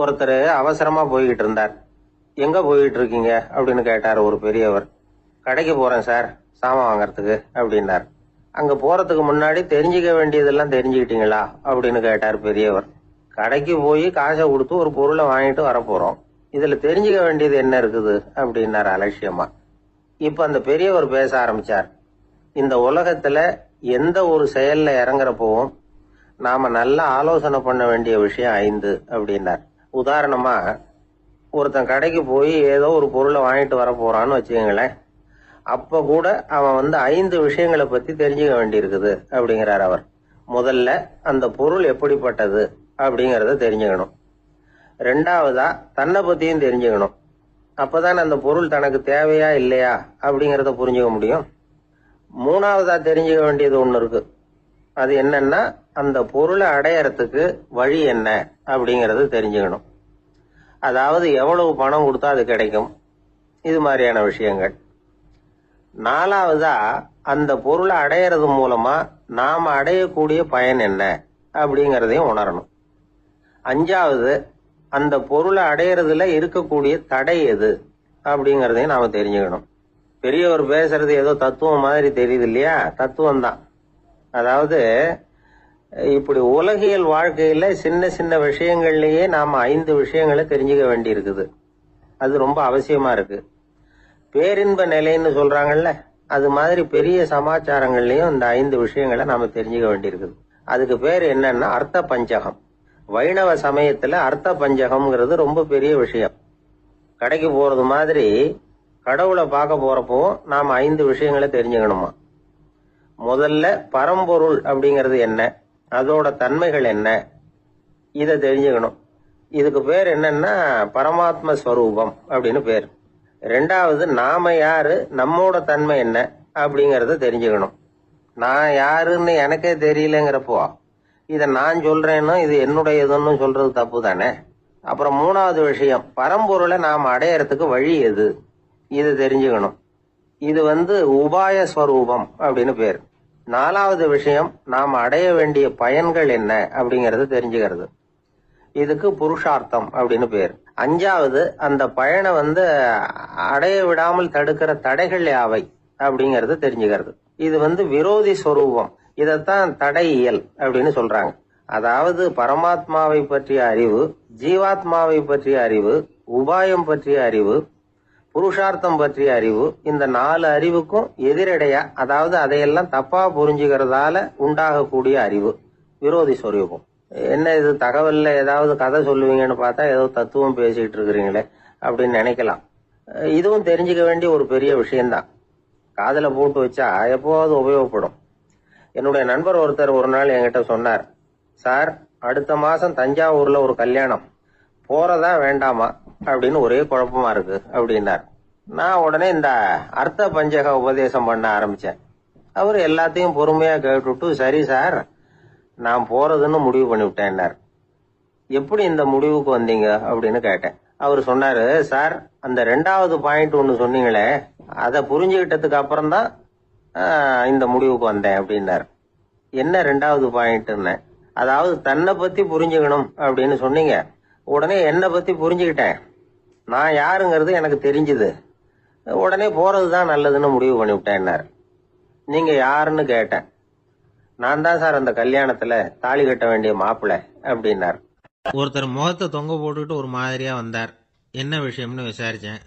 ஒருத்தர் அவசரமா போய்கிட்டு இருந்தார். எங்க போயிட்டு இருக்கீங்க அப்படின்னு கேட்டார் ஒரு பெரியவர். கடைக்கு போறேன் சார், சாமான் வாங்கறதுக்கு அப்படின்னார். அங்க போறதுக்கு முன்னாடி தெரிஞ்சுக்க வேண்டியதெல்லாம் தெரிஞ்சுக்கிட்டீங்களா அப்படின்னு கேட்டார் பெரியவர். கடைக்கு போய் காசை கொடுத்து ஒரு பொருளை வாங்கிட்டு வரப்போறோம், இதுல தெரிஞ்சுக்க வேண்டியது என்ன இருக்குது அப்படின்னார் அலட்சியமா. இப்ப அந்த பெரியவர் பேச ஆரம்பிச்சார். இந்த உலகத்துல எந்த ஒரு செயல்ல இறங்குறப்பவும் நாம நல்லா ஆலோசனை பண்ண வேண்டிய விஷயம் 5 அப்படின்னார். உதாரணமா, ஒருத்தன் கடைக்கு போய் ஏதோ ஒரு பொருளை வாங்கிட்டு வர போறான்னு வச்சுக்கங்களேன். அப்ப கூட அவன் 5 விஷயங்களை பத்தி தெரிஞ்சுக்க வேண்டியிருக்குது அப்படிங்கிறார் அவர். முதல்ல அந்த பொருள் எப்படிப்பட்டது அப்படிங்கறத தெரிஞ்சுக்கணும். ரெண்டாவதா தன்னை பத்தியும் தெரிஞ்சுக்கணும். அப்பதான் அந்த பொருள் தனக்கு தேவையா இல்லையா அப்படிங்கறத புரிஞ்சுக்க முடியும். மூணாவதா தெரிஞ்சுக்க வேண்டியது ஒண்ணு இருக்கு. அது என்னன்னா, அந்த பொருளை அடையறதுக்கு வழி என்ன அப்படிங்கறது தெரிஞ்சுக்கணும். அதாவது எவ்வளவு பணம் கொடுத்தா அது கிடைக்கும், இது மாதிரியான விஷயங்கள். நாலாவதா அந்த பொருளை அடையறது மூலமா நாம அடையக்கூடிய பயன் என்ன அப்படிங்கறதையும் உணரணும். அஞ்சாவது, அந்த பொருளை அடையறதுல இருக்கக்கூடிய தடை எது அப்படிங்கறதையும் நாம தெரிஞ்சுக்கணும். பெரியவர் பேசுறது ஏதோ தத்துவம் மாதிரி தெரியுது இல்லையா? தத்துவம் தான். அதாவது இப்படி உலகியல் வாழ்க்கையில சின்ன சின்ன விஷயங்கள்லயே நாம 5 விஷயங்களை தெரிஞ்சுக்க வேண்டி இருக்குது. அது ரொம்ப அவசியமா இருக்கு. பேரின்ப நிலைன்னு சொல்றாங்கல்ல, அது மாதிரி பெரிய சமாச்சாரங்கள்லயும் இந்த 5 விஷயங்களை நாம தெரிஞ்சுக்க வேண்டியிருக்குது. அதுக்கு பேர் என்னன்னா அர்த்த பஞ்சகம். வைணவ சமயத்துல அர்த்த பஞ்சகம்ங்கிறது ரொம்ப பெரிய விஷயம். கடைக்கு போறது மாதிரி கடவுளை பார்க்க போறப்போ நாம 5 விஷயங்களை தெரிஞ்சுக்கணுமா. முதல்ல பரம்பொருள் அப்படிங்கிறது என்ன, அதோட தன்மைகள் என்ன, இதை தெரிஞ்சுக்கணும். இதுக்கு பேர் என்னன்னா பரமாத்ம ஸ்வரூபம் அப்படின்னு பேர். ரெண்டாவது, நாம யாரு, நம்மோட தன்மை என்ன அப்படிங்கறத தெரிஞ்சுக்கணும். நான் யாருன்னு எனக்கே தெரியலங்கிறப்போ இதை நான் சொல்றேன்னு இது என்னுடையதுன்னு சொல்றது தப்பு தானே. அப்புறம் மூணாவது விஷயம், பரம்பொருளை நாம் அடையறதுக்கு வழி எது, இது தெரிஞ்சுக்கணும். இது உபாய ஸ்வரூபம் அப்படின்னு பேர். நாலாவது விஷயம், நாம் அடைய வேண்டிய பயன்கள் என்ன அப்படிங்கறது தெரிஞ்சுக்கிறது. இதுக்கு புருஷார்த்தம் அப்படின்னு பேர். அஞ்சாவது, அந்த பயனை அடைய விடாமல் தடுக்கிற தடைகள் யாவை அப்படிங்கறது தெரிஞ்சுக்கிறது. இது விரோதி ஸ்வரூபம். இதத்தான் தடையியல் அப்படின்னு சொல்றாங்க. அதாவது பரமாத்மாவை பற்றிய அறிவு, ஜீவாத்மாவை பற்றிய அறிவு, உபாயம் பற்றிய அறிவு, புருஷார்த்தம் பற்றிய அறிவு, இந்த 4 அறிவுக்கும் எதிரடையா, அதாவது அதையெல்லாம் தப்பா புரிஞ்சுக்கிறதால உண்டாகக்கூடிய அறிவு விரோதி ஸ்வரூபம். என்ன இது தகவல்ல ஏதாவது கதை சொல்லுவீங்கன்னு பார்த்தா ஏதோ தத்துவம் பேசிட்டு இருக்கிறீங்களே அப்படின்னு நினைக்கலாம். இதுவும் தெரிஞ்சுக்க வேண்டிய ஒரு பெரிய விஷயம்தான். காதுல போட்டு வச்சா எப்போவாவது உபயோகப்படும். என்னுடைய நண்பர் ஒருத்தர் ஒரு நாள் என்கிட்ட சொன்னார், சார், அடுத்த மாசம் தஞ்சாவூர்ல ஒரு கல்யாணம், போறதா வேண்டாமா அப்படின்னு ஒரே குழப்பமா இருக்கு அப்படின்னார். நான் உடனே இந்த அர்த்த பஞ்சக உபதேசம் பண்ண ஆரம்பிச்சேன். அவர் எல்லாத்தையும் பொறுமையா கேட்டுட்டு, சரி சார், நான் போறதுன்னு முடிவு பண்ணிவிட்டேன்னார். எப்படி இந்த முடிவுக்கு வந்தீங்க அப்படின்னு கேட்டேன். அவர் சொன்னாரு, சார், அந்த 2வது பாயிண்ட் ஒன்னு சொன்னீங்களே, அதை புரிஞ்சுக்கிட்டதுக்கு அப்புறம் தான் இந்த முடிவுக்கு வந்தேன் அப்படின்னாரு. என்ன 2வது பாயிண்ட்னு? அதாவது தன்னை பத்தி புரிஞ்சுக்கணும் அப்படின்னு சொன்னீங்க. உடனே என்னை பத்தி புரிஞ்சுக்கிட்டேன், நான் யாருங்கிறது எனக்கு தெரிஞ்சுது, உடனே போறதுதான் நல்லதுன்னு முடிவு பண்ணிவிட்டேன்னாரு. நீங்க யாருன்னு கேட்டேன். நான் தான் சார் அந்த கல்யாணத்துல தாலி கட்ட வேண்டிய மாப்பிள்ளை அப்படின்னார். ஒருத்தர் முகத்தை தொங்க போட்டுக்கிட்டு ஒரு மாதிரியா வந்தார். என்ன விஷயம்னு விசாரிச்சேன்.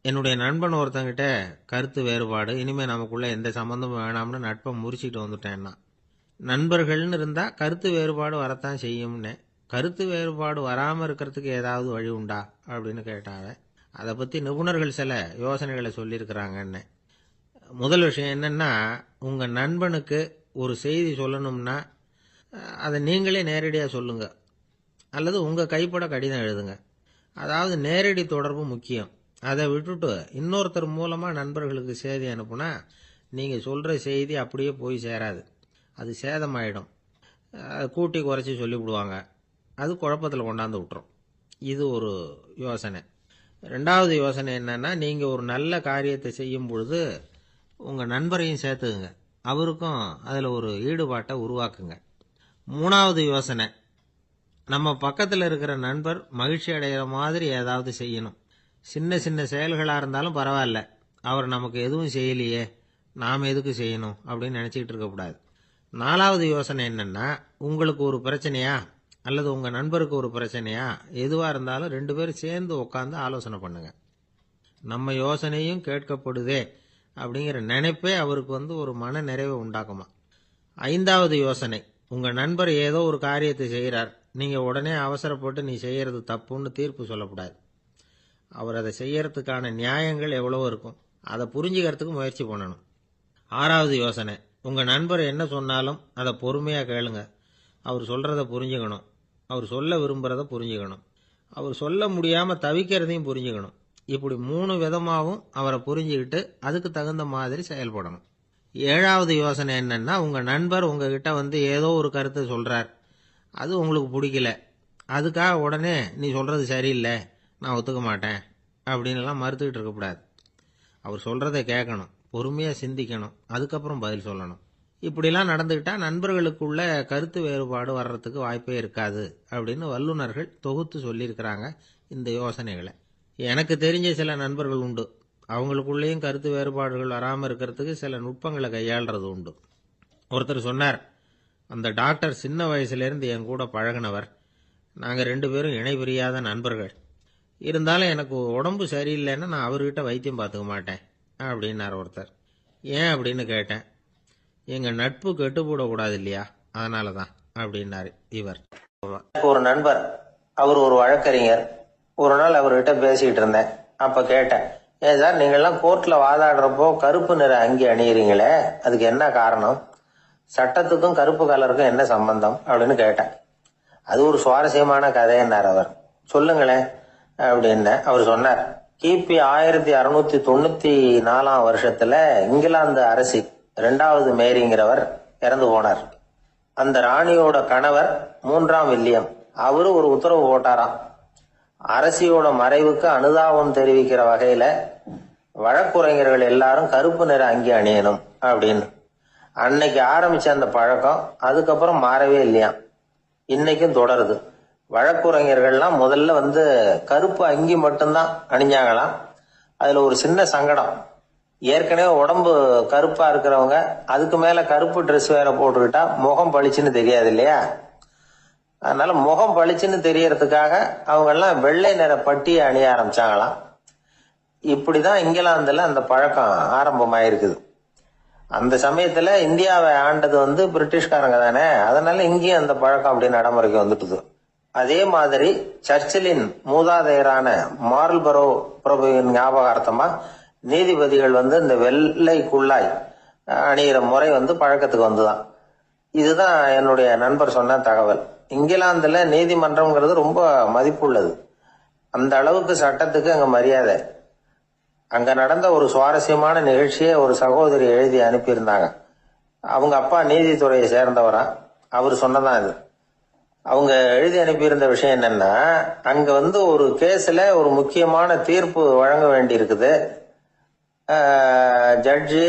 என்னுடைய நண்பன் ஒருத்தங்கிட்ட கருத்து வேறுபாடு, இனிமே நமக்குள்ள எந்த சம்பந்தமும் வேணாம்னு நட்பை முறிச்சிட்டு வந்துட்டேன்னா. நண்பர்கள்னு இருந்தா கருத்து வேறுபாடு வரத்தான் செய்யும்னு. கருத்து வேறுபாடு வராம இருக்கிறதுக்கு ஏதாவது வழி உண்டா அப்படின்னு கேட்டாங்க. அதை பத்தி நிபுணர்கள் சில யோசனைகளை சொல்லியிருக்கிறாங்கன்னு. முதல் விஷயம் என்னன்னா, உங்க நண்பனுக்கு ஒரு செய்தி சொல்லணும்னா அதை நீங்களே நேரடியாக சொல்லுங்க, அல்லது உங்க கைப்பட கடிதம் எழுதுங்க. அதாவது நேரடி தொடர்பு முக்கியம். அதை விட்டுட்டு இன்னொருத்தர் மூலமா நண்பர்களுக்கு செய்தி அனுப்புனா நீங்க சொல்ற செய்தி அப்படியே போய் சேராது, அது சேதமாயிடும். கூட்டி குறைச்சி சொல்லிவிடுவாங்க, அது குழப்பத்தில் கொண்டாந்து விட்டுரும். இது ஒரு யோசனை. 2வது யோசனை என்னன்னா, நீங்க ஒரு நல்ல காரியத்தை செய்யும் பொழுது உங்க நண்பரையும் சேர்த்துக்குங்க, அவருக்கும் அதுல ஒரு ஈடுபாட்டை உருவாக்குங்க. 3வது யோசனை, நம்ம பக்கத்தில் இருக்கிற நண்பர் மகிழ்ச்சி அடைகிற மாதிரி ஏதாவது செய்யணும். சின்ன சின்ன செயல்களாக இருந்தாலும் பரவாயில்ல, அவர் நமக்கு எதுவும் செய்யலையே, நாம் எதுக்கு செய்யணும் அப்படின்னு நினச்சிக்கிட்டு இருக்கக்கூடாது. 4வது யோசனை என்னென்னா, உங்களுக்கு ஒரு பிரச்சனையா அல்லது உங்கள் நண்பருக்கு ஒரு பிரச்சனையா, எதுவாக இருந்தாலும் 2 பேரும் சேர்ந்து உட்காந்து ஆலோசனை பண்ணுங்க. நம்ம யோசனையும் கேட்கப்படுதே அப்படிங்கிற நினைப்பே அவருக்கு ஒரு மன நிறைவை உண்டாக்குமா. 5வது யோசனை, உங்கள் நண்பர் ஏதோ ஒரு காரியத்தை செய்கிறார், நீங்கள் உடனே அவசரப்பட்டு நீ செய்கிறது தப்புன்னு தீர்ப்பு சொல்லக்கூடாது. அவர் அதை செய்யறதுக்கான நியாயங்கள் எவ்வளவோ இருக்கும், அதை புரிஞ்சுக்கிறதுக்கு முயற்சி பண்ணணும். 6வது யோசனை, உங்கள் நண்பர் என்ன சொன்னாலும் அதை பொறுமையாக கேளுங்க. அவர் சொல்கிறத புரிஞ்சுக்கணும், அவர் சொல்ல விரும்புகிறத புரிஞ்சுக்கணும், அவர் சொல்ல முடியாமல் தவிக்கிறதையும் புரிஞ்சுக்கணும். இப்படி 3 விதமாகவும் அவரை புரிஞ்சுக்கிட்டு அதுக்கு தகுந்த மாதிரி செயல்படணும். 7வது யோசனை என்னன்னா, உங்கள் நண்பர் உங்ககிட்ட ஏதோ ஒரு கருத்தை சொல்கிறார், அது உங்களுக்கு பிடிக்கல, அதுக்காக உடனே நீ சொல்கிறது சரியில்லை, நான் ஒத்துக்க மாட்டேன் அப்படின்லாம் மறுத்துக்கிட்டு இருக்கக்கூடாது. அவர் சொல்கிறத கேட்கணும், பொறுமையாக சிந்திக்கணும், அதுக்கப்புறம் பதில் சொல்லணும். இப்படிலாம் நடந்துக்கிட்டால் நண்பர்களுக்குள்ள கருத்து வேறுபாடு வர்றதுக்கு வாய்ப்பே இருக்காது அப்படின்னு வல்லுநர்கள் தொகுத்து சொல்லியிருக்கிறாங்க இந்த யோசனைகளை. எனக்கு தெரிஞ்ச சில நண்பர்கள் உண்டு, அவங்களுக்குள்ளேயும் கருத்து வேறுபாடுகள் வராமல் இருக்கிறதுக்கு சில நுட்பங்களை கையாளுறது உண்டு. ஒருத்தர் சொன்னார், அந்த டாக்டர் சின்ன வயசுலேருந்து என் கூட பழகினவர், நாங்கள் 2 பேரும் இணை பிரியாத நண்பர்கள். இருந்தாலும் எனக்கு உடம்பு சரியில்லைன்னா நான் அவர்கிட்ட வைத்தியம் பார்த்துக்க மாட்டேன் அப்படின்னார் ஒருத்தர். ஏன் அப்படின்னு கேட்டேன். எங்கள் நட்பு கெட்டுப்போடக்கூடாது இல்லையா, அதனால தான் அப்படின்னாரு இவர். ஒரு நண்பர், அவர் ஒரு வழக்கறிஞர். ஒரு நாள் அவர்கிட்ட பேசிக்கிட்டு இருந்தேன். அப்ப கேட்டேன், ஏன் சார் நீங்கள்லாம் கோர்ட்ல வாதாடுறப்போ கருப்பு நிற அங்கி அணியிறீங்களே, அதுக்கு என்ன காரணம்? சட்டத்துக்கும் கருப்பு கலருக்கும் என்ன சம்பந்தம் அப்படின்னு கேட்டேன். அது ஒரு சுவாரஸ்யமான கதைன்னார் அவர். சொல்லுங்களேன் அப்படின்னு அவர் சொன்னார். கிபி 1694 வருஷத்துல இங்கிலாந்து அரசி 2வது மேரிங்கிறவர் இறந்து போனார். அந்த ராணியோட கணவர் 3ஆம் வில்லியம், அவரு ஒரு உத்தரவு போட்டாராம், அரசியோட மறைவுக்கு அனுதாபம் தெரிவிக்கிற வகையில வழக்குரைஞர்கள் எல்லாரும் கருப்பு நிற அங்கி அணியணும் அப்படின்னு. அன்னைக்கு ஆரம்பிச்ச அந்த பழக்கம் அதுக்கப்புறம் மாறவே இல்லையாம், இன்னைக்கும் தொடருது. வழக்குரைஞர்கள்லாம் முதல்ல கருப்பு அங்கி மட்டும்தான் அணிஞ்சாங்களாம். அதுல ஒரு சின்ன சங்கடம், ஏற்கனவே உடம்பு கருப்பா இருக்கிறவங்க அதுக்கு மேல கருப்பு ட்ரெஸ் வேற போட்டுக்கிட்டா முகம் பளிச்சுன்னு தெரியாது இல்லையா. அதனால முகம் பளிச்சுன்னு தெரியறதுக்காக அவங்க எல்லாம் வெள்ளை நிற பட்டியை அணிய ஆரம்பிச்சாங்களாம். இப்படிதான் இங்கிலாந்துல அந்த பழக்கம் ஆரம்பமாயிருக்குது. அந்த சமயத்துல இந்தியாவை ஆண்டது பிரிட்டிஷ்காரங்க தானே, அதனால இங்கேயும் அந்த பழக்கம் அப்படி நடைமுறைக்கு வந்துட்டுது. அதே மாதிரி சர்ச்சிலின் மூதாதையரான மார்ல்பரோ பிரபுவின் ஞாபகார்த்தமா நீதிபதிகள் இந்த வெள்ளை குள்ளாய் அணிகிற முறை பழக்கத்துக்கு வந்துதான். இதுதான் என்னுடைய நண்பர் சொன்ன தகவல். இங்கிலாந்துல நீதிமன்றம்ங்கிறது ரொம்ப மதிப்புள்ளது. அந்த அளவுக்கு சட்டத்துக்கு அங்க மரியாதை. அங்க நடந்த ஒரு சுவாரஸ்யமான நிகழ்ச்சியை ஒரு சகோதரி எழுதி அனுப்பியிருந்தாங்க. அவங்க அப்பா நீதித்துறையை சேர்ந்தவரா, அவர் சொன்னதான் இது. அவங்க எழுதி அனுப்பியிருந்த விஷயம் என்னன்னா, அங்க ஒரு கேஸ்ல ஒரு முக்கியமான தீர்ப்பு வழங்க வேண்டி இருக்குது. ஜட்ஜு,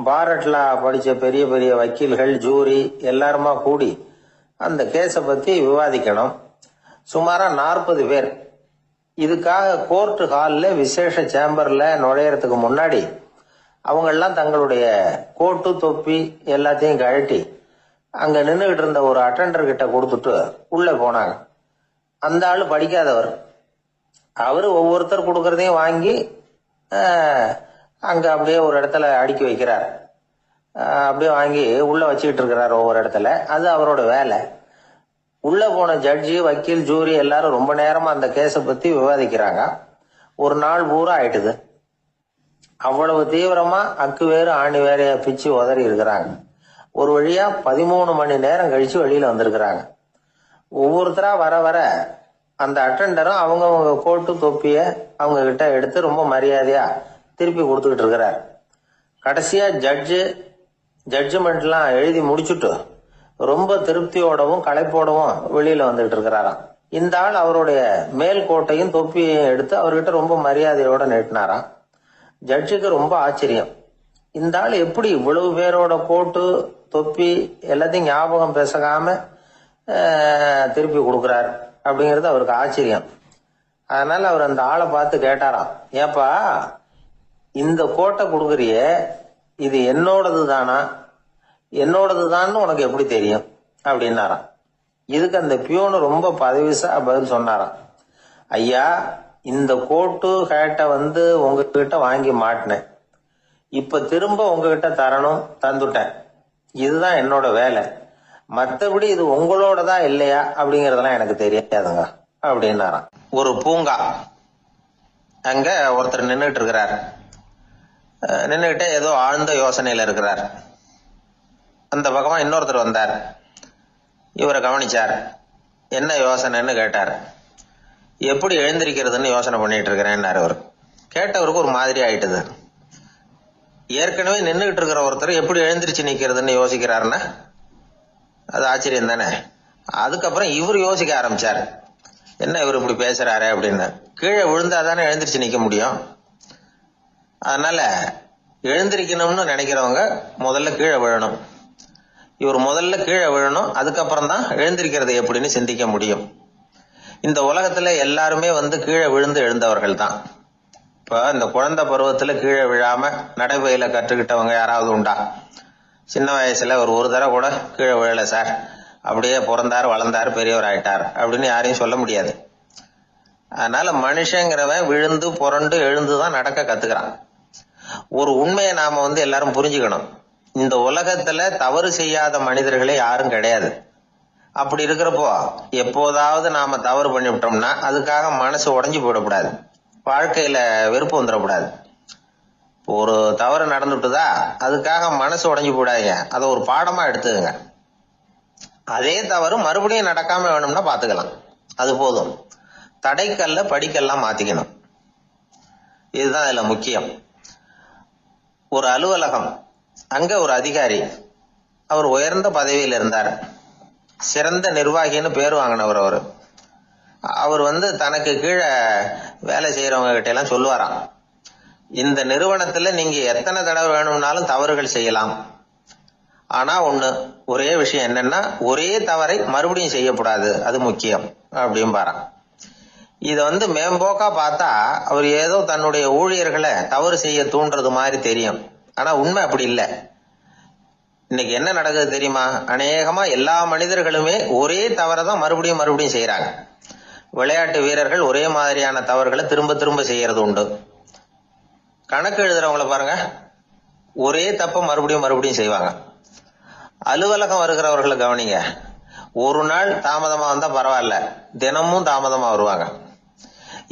பாரட்லா படிச்ச பெரிய பெரிய வக்கீல்கள், ஜூரி எல்லாருமா கூடி அந்த கேஸை பத்தி விவாதிக்கணும். சுமாரா 40 பேர். இதுக்காக கோர்ட் ஹால்ல விசேஷ சேம்பர்ல நுழையறதுக்கு முன்னாடி அவங்க எல்லாம் தங்களுடைய கோட்டு தொப்பி எல்லாத்தையும் கழட்டி அங்க நின்றுகிட்டு இருந்த ஒரு அட்டெண்டர் கிட்ட கொடுத்துட்டு உள்ள போனாங்க. அந்த ஆளு படிக்காதவர். அவரு ஒவ்வொருத்தர் கொடுக்கறதையும் வாங்கி அங்க அப்படியே ஒரு இடத்துல அடுக்கி வைக்கிறார். அப்படியே வாங்கி உள்ள வச்சுக்கிட்டு இருக்கிறார் ஒவ்வொரு இடத்துல. அது அவரோட வேலை. உள்ள போன ஜட்ஜி, வக்கீல், ஜூரி எல்லாரும் ரொம்ப நேரமா அந்த கேஸை பத்தி விவாதிக்கிறாங்க. ஒரு நாள் பூரா ஆயிட்டுது. அவ்வளவு தீவிரமா அக்கு வேறு ஆணி வேறைய பிச்சு உதறி இருக்கிறாங்க. ஒரு வழியா 13 மணி நேரம் கழிச்சு வெளியில வந்திருக்கிறாங்க. ஒவ்வொருத்தரா வர வர அந்த அட்டெண்டரும் அவங்க கோட்டு தொப்பிய அவங்க கிட்ட எடுத்து ரொம்ப மரியாதையா திருப்பி கொடுத்துக்கிட்டு இருக்கிறார். கடைசியா ஜட்ஜ்மெண்ட்லாம் எழுதி முடிச்சுட்டு ரொம்ப திருப்தியோடவும் களைப்போடவும் வெளியில வந்துகிட்டு இருக்கிறாராம். இந்த ஆள் அவருடைய மேல் கோட்டையும் தொப்பியையும் எடுத்து அவர்கிட்ட ரொம்ப மரியாதையோட நீட்டினாராம். ஜட்ஜுக்கு ரொம்ப ஆச்சரியம். இந்த ஆள் எப்படி இவ்வளவு பேரோட கோட்டு தொப்பி எல்லாத்தையும் ஞாபகம் பேசாம திருப்பி கொடுக்கிறார் அப்படிங்கிறது அவருக்கு ஆச்சரியம். அதனால அவர் அந்த ஆளை பார்த்து கேட்டாராம், ஏப்பா இந்த கோட்டை கொடுக்குறிய, இது என்னோடது தானா, என்னோடது தான்னு உனக்கு எப்படி தெரியும் அப்படின்னாராம். இதுக்கு அந்த பியூனு ரொம்ப பதவிசா பதில் சொன்னாராம், ஐயா இந்த கோட்டு ஹேட்டை உங்ககிட்ட வாங்கி மாட்டினேன், இப்ப திரும்ப உங்ககிட்ட தரணும், தந்துட்டேன், இதுதான் என்னோட வேலை, மற்றபடி இது உங்களோடதா இல்லையா அப்படிங்கறதெல்லாம் எனக்கு தெரியாதுங்க அப்படின்னாராம். ஒரு பூங்கா, அங்க ஒருத்தர் நின்றுட்டு இருக்கிறார். நின்றுகிட்டே ஏதோ ஆழ்ந்த யோசனையில இருக்கிறார். அந்த பக்கமா இன்னொருத்தர் வந்தார். இவரை கவனிச்சார். என்ன யோசனைன்னு கேட்டார். எப்படி எழுந்திருக்கிறதுன்னு யோசனை பண்ணிட்டு இருக்கிறேன்னாரு அவர். கேட்டவருக்கு ஒரு மாதிரி ஆயிட்டுது. ஏற்கனவே நின்றுகிட்டு இருக்கிற ஒருத்தர் எப்படி எழுந்திருச்சு நிக்கிறதுன்னு யோசிக்கிறாருன்னா அது ஆச்சரியம் தானே. அதுக்கப்புறம் இவர் யோசிக்க ஆரம்பிச்சார், என்ன இவர் இப்படி பேசுறாரு அப்படின்னு. கீழே விழுந்தாதானே எழுந்திருச்சு நிக்க முடியும். அதனால எழுந்திருக்கணும்னு நினைக்கிறவங்க முதல்ல கீழே விழணும். இவர் முதல்ல கீழே விழணும், அதுக்கப்புறம் தான் எழுந்திருக்கிறது எப்படின்னு சிந்திக்க முடியும். இந்த உலகத்துல எல்லாருமே கீழே விழுந்து எழுந்தவர்கள் தான். இப்ப இந்த குழந்தை பருவத்துல கீழே விழாம நடைபயில கற்றுக்கிட்டவங்க யாராவது உண்டா? சின்ன வயசுல ஒரு தடவை கூட கீழே விழல சார், அப்படியே பிறந்தார் வளர்ந்தார் பெரியவர் ஆயிட்டார் அப்படின்னு யாரையும் சொல்ல முடியாது. அதனால மனுஷங்கிறவன் விழுந்து புரண்டு எழுந்துதான் நடக்க கத்துக்கிறான். ஒரு உண்மையை நாம எல்லாரும் புரிஞ்சுக்கணும். இந்த உலகத்துல தவறு செய்யாத மனிதர்களே யாரும் கிடையாது. அப்படி இருக்கிறப்போ எப்போதாவது நாம தவறு பண்ணிவிட்டோம்னா அதுக்காக மனசு உடைஞ்சு போயிடக்கூடாது, வாழ்க்கையில வெறுப்பு வந்துடக்கூடாது. ஒரு தவறு நடந்துட்டுதா அதுக்காக மனசு உடைஞ்சு போடாதீங்க, அதை ஒரு பாடமா எடுத்துக்கங்க. அதே தவறு மறுபடியும் நடக்காம வேணும்னா பாத்துக்கலாம், அது போதும். தடைக்கல்ல படிக்கல்லாம் மாத்திக்கணும், இதுதான் இதுல முக்கியம். ஒரு அலுவலகம், அங்க ஒரு அதிகாரி, அவர் உயர்ந்த பதவியில் இருந்தார், சிறந்த நிர்வாகின்னு பேர் வாங்கினவர். அவர் தனக்கு கீழே வேலை செய்யறவங்க கிட்ட எல்லாம் சொல்லுவாராம், இந்த நிறுவனத்துல நீங்க எத்தனை தடவை வேணும்னாலும் தவறுகள் செய்யலாம், ஆனா ஒரே விஷயம் என்னன்னா ஒரே தவறை மறுபடியும் செய்யக்கூடாது, அது முக்கியம் அப்படின்பாராம். இத மேம்போக்கா பார்த்தா அவர் ஏதோ தன்னுடைய ஊழியர்களை தவறு செய்ய தூண்டுறது மாதிரி தெரியும். ஆனா உண்மை அப்படி இல்லை. இன்னைக்கு என்ன நடக்குது தெரியுமா? அநேகமா எல்லா மனிதர்களுமே ஒரே தவறை தான் மறுபடியும் மறுபடியும் செய்யறாங்க. விளையாட்டு வீரர்கள் ஒரே மாதிரியான தவறுகளை திரும்ப திரும்ப செய்யறது உண்டு. கணக்கு எழுதுறவங்களை பாருங்க, ஒரே தப்ப மறுபடியும் மறுபடியும் செய்வாங்க. அலுவலகம் வருகிறவர்களை கவனிங்க, ஒரு நாள் தாமதமா வந்தா பரவாயில்ல, தினமும் தாமதமா வருவாங்க.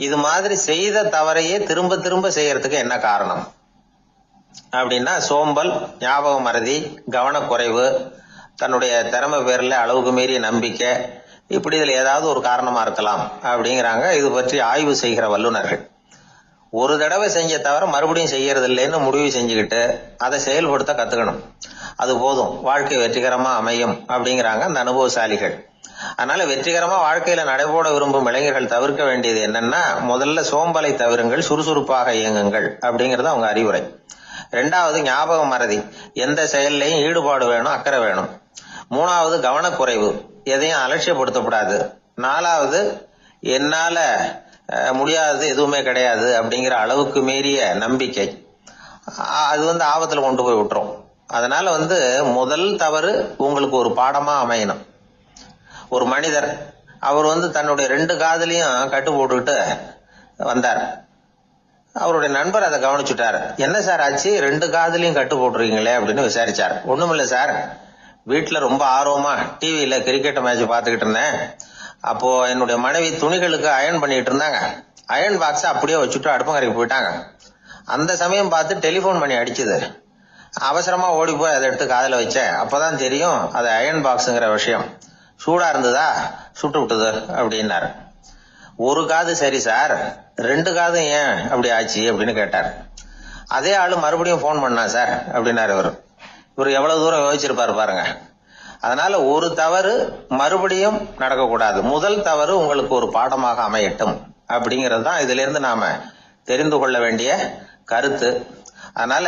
இது மாதிரி செய்த தவறையே திரும்ப திரும்ப செய்யறதுக்கு என்ன காரணம் அப்படின்னா சோம்பல், ஞாபக மறதி, கவனக்குறைவு, தன்னுடைய திறமை பேர்ல அளவுக்கு மீறிய நம்பிக்கை, இப்படி இதுல ஏதாவது ஒரு காரணமா இருக்கலாம் அப்படிங்கிறாங்க இது பற்றி ஆய்வு செய்கிற வல்லுநர்கள். ஒரு தடவை செஞ்ச தவிர மறுபடியும் செய்யறது இல்லைன்னு முடிவு செஞ்சுக்கிட்டு அதை செயல்படுத்த கத்துக்கணும், அது போதும், வாழ்க்கை வெற்றிகரமா அமையும் அப்படிங்கிறாங்க அந்த அனுபவசாலிகள். அதனால வெற்றிகரமா வாழ்க்கையில நடைபோட விரும்பும் இளைஞர்கள் தவிர்க்க வேண்டியது என்னன்னா, முதல்ல சோம்பலை தவிருங்கள், சுறுசுறுப்பாக இயங்குங்கள் அப்படிங்கறது அவங்க அறிவுரை. ரெண்டாவது ஞாபக மறதி, எந்த செயல்லையும் ஈடுபாடு வேணும், அக்கறை வேணும். மூணாவது கவனக்குறைவு, எதையும் அலட்சியப்படுத்தக்கூடாது. நாலாவது என்னால முடியாதது எதுவுமே கிடையாது அப்படிங்கிற அளவுக்கு மீறிய நம்பிக்கை, அது ஆபத்துல கொண்டு போய் விட்டுரும். அதனால முதல் தவறு உங்களுக்கு ஒரு பாடமா அமையணும். ஒரு மனிதர் அவர் தன்னுடைய 2 காதுலையும் கட்டு போட்டுக்கிட்டு வந்தார். அவருடைய நண்பர் அதை கவனிச்சுட்டார். என்ன சார் ஆச்சு, 2 காதுலையும் கட்டு போட்டுருக்கீங்களே அப்படின்னு விசாரிச்சார். ஒண்ணுமில்ல சார், வீட்டுல ரொம்ப ஆர்வமா டிவியில கிரிக்கெட் மேட்ச் பாத்துக்கிட்டு இருந்தேன். அப்போ என்னுடைய மனைவி துணிகளுக்கு அயன் பண்ணிட்டு இருந்தாங்க. அயன் பாக்ஸ் அப்படியே வச்சுட்டு அடுப்பங்கரைக்கு போயிட்டாங்க. அந்த சமயம் பார்த்து டெலிபோன் பண்ணி அடிச்சுது. அவசரமா ஓடி போய் அதை எடுத்து காதுல வச்சேன். அப்பதான் தெரியும் அது அயன் பாக்ஸ்ங்கிற விஷயம். சூடா இருந்ததா, சுட்டு விட்டுது அப்படின்னாரு. ஒரு காது சரி சார், 2 காதும் ஏன் அப்படி ஆச்சு அப்படின்னு கேட்டார். அதே ஆளு மறுபடியும் போன் பண்ணா சார் அப்படின்னாரு. இவர் எவ்வளவு தூரம் யோசிச்சிருப்பாரு பாருங்க. அதனால ஒரு தவறு மறுபடியும் நடக்கக்கூடாது, முதல் தவறு உங்களுக்கு ஒரு பாடமாக அமையட்டும் அப்படிங்கிறது தான் இதுல இருந்து நாம தெரிந்து கொள்ள வேண்டிய கருத்து. அதனால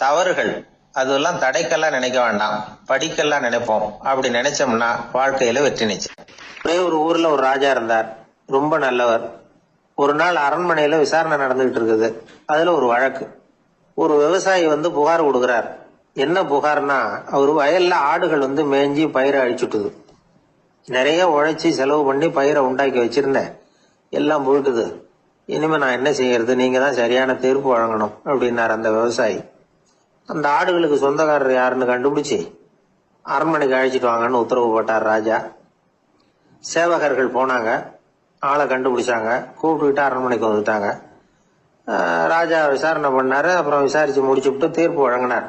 தவறுகள் அதெல்லாம் தடைக்கெல்லாம் நினைக்க வேண்டாம், படிக்கெல்லாம் நினைப்போம். அப்படி நினைச்சோம்னா வாழ்க்கையில வெற்றி நிச்சயம். ஒரே ஒரு ஊர்ல ஒரு ராஜா இருந்தார், ரொம்ப நல்லவர். ஒரு நாள் அரண்மனையில விசாரணை நடந்துகிட்டு இருக்குது. அதுல ஒரு வழக்கு. ஒரு விவசாயி புகார் கொடுக்கிறார். என்ன புகார்னா, அவர் வயல்ல ஆடுகள் மேய்ஞ்சி பயிரை அழிச்சுட்டுது. நிறைய உழைச்சி செலவு பண்ணி பயிரை உண்டாக்கி வச்சிருந்தேன், எல்லாம் போயிட்டுது. இனிமே நான் என்ன செய்யறது, நீங்க தான் சரியான தீர்ப்பு வழங்கணும் அப்படின்னார் அந்த விவசாயி. அந்த ஆடுகளுக்கு சொந்தக்காரர் யாருன்னு கண்டுபிடிச்சு அரண்மனைக்கு அழைச்சிட்டு வாங்கன்னு உத்தரவு போட்டார் ராஜா. சேவகர்கள் போனாங்க, ஆளை கண்டுபிடிச்சாங்க, கூப்பிட்டுக்கிட்டு அரண்மனைக்கு வந்துட்டாங்க. ராஜா விசாரணை பண்ணாரு. அப்புறம் விசாரிச்சு முடிச்சுட்டு தீர்ப்பு வழங்கினார்.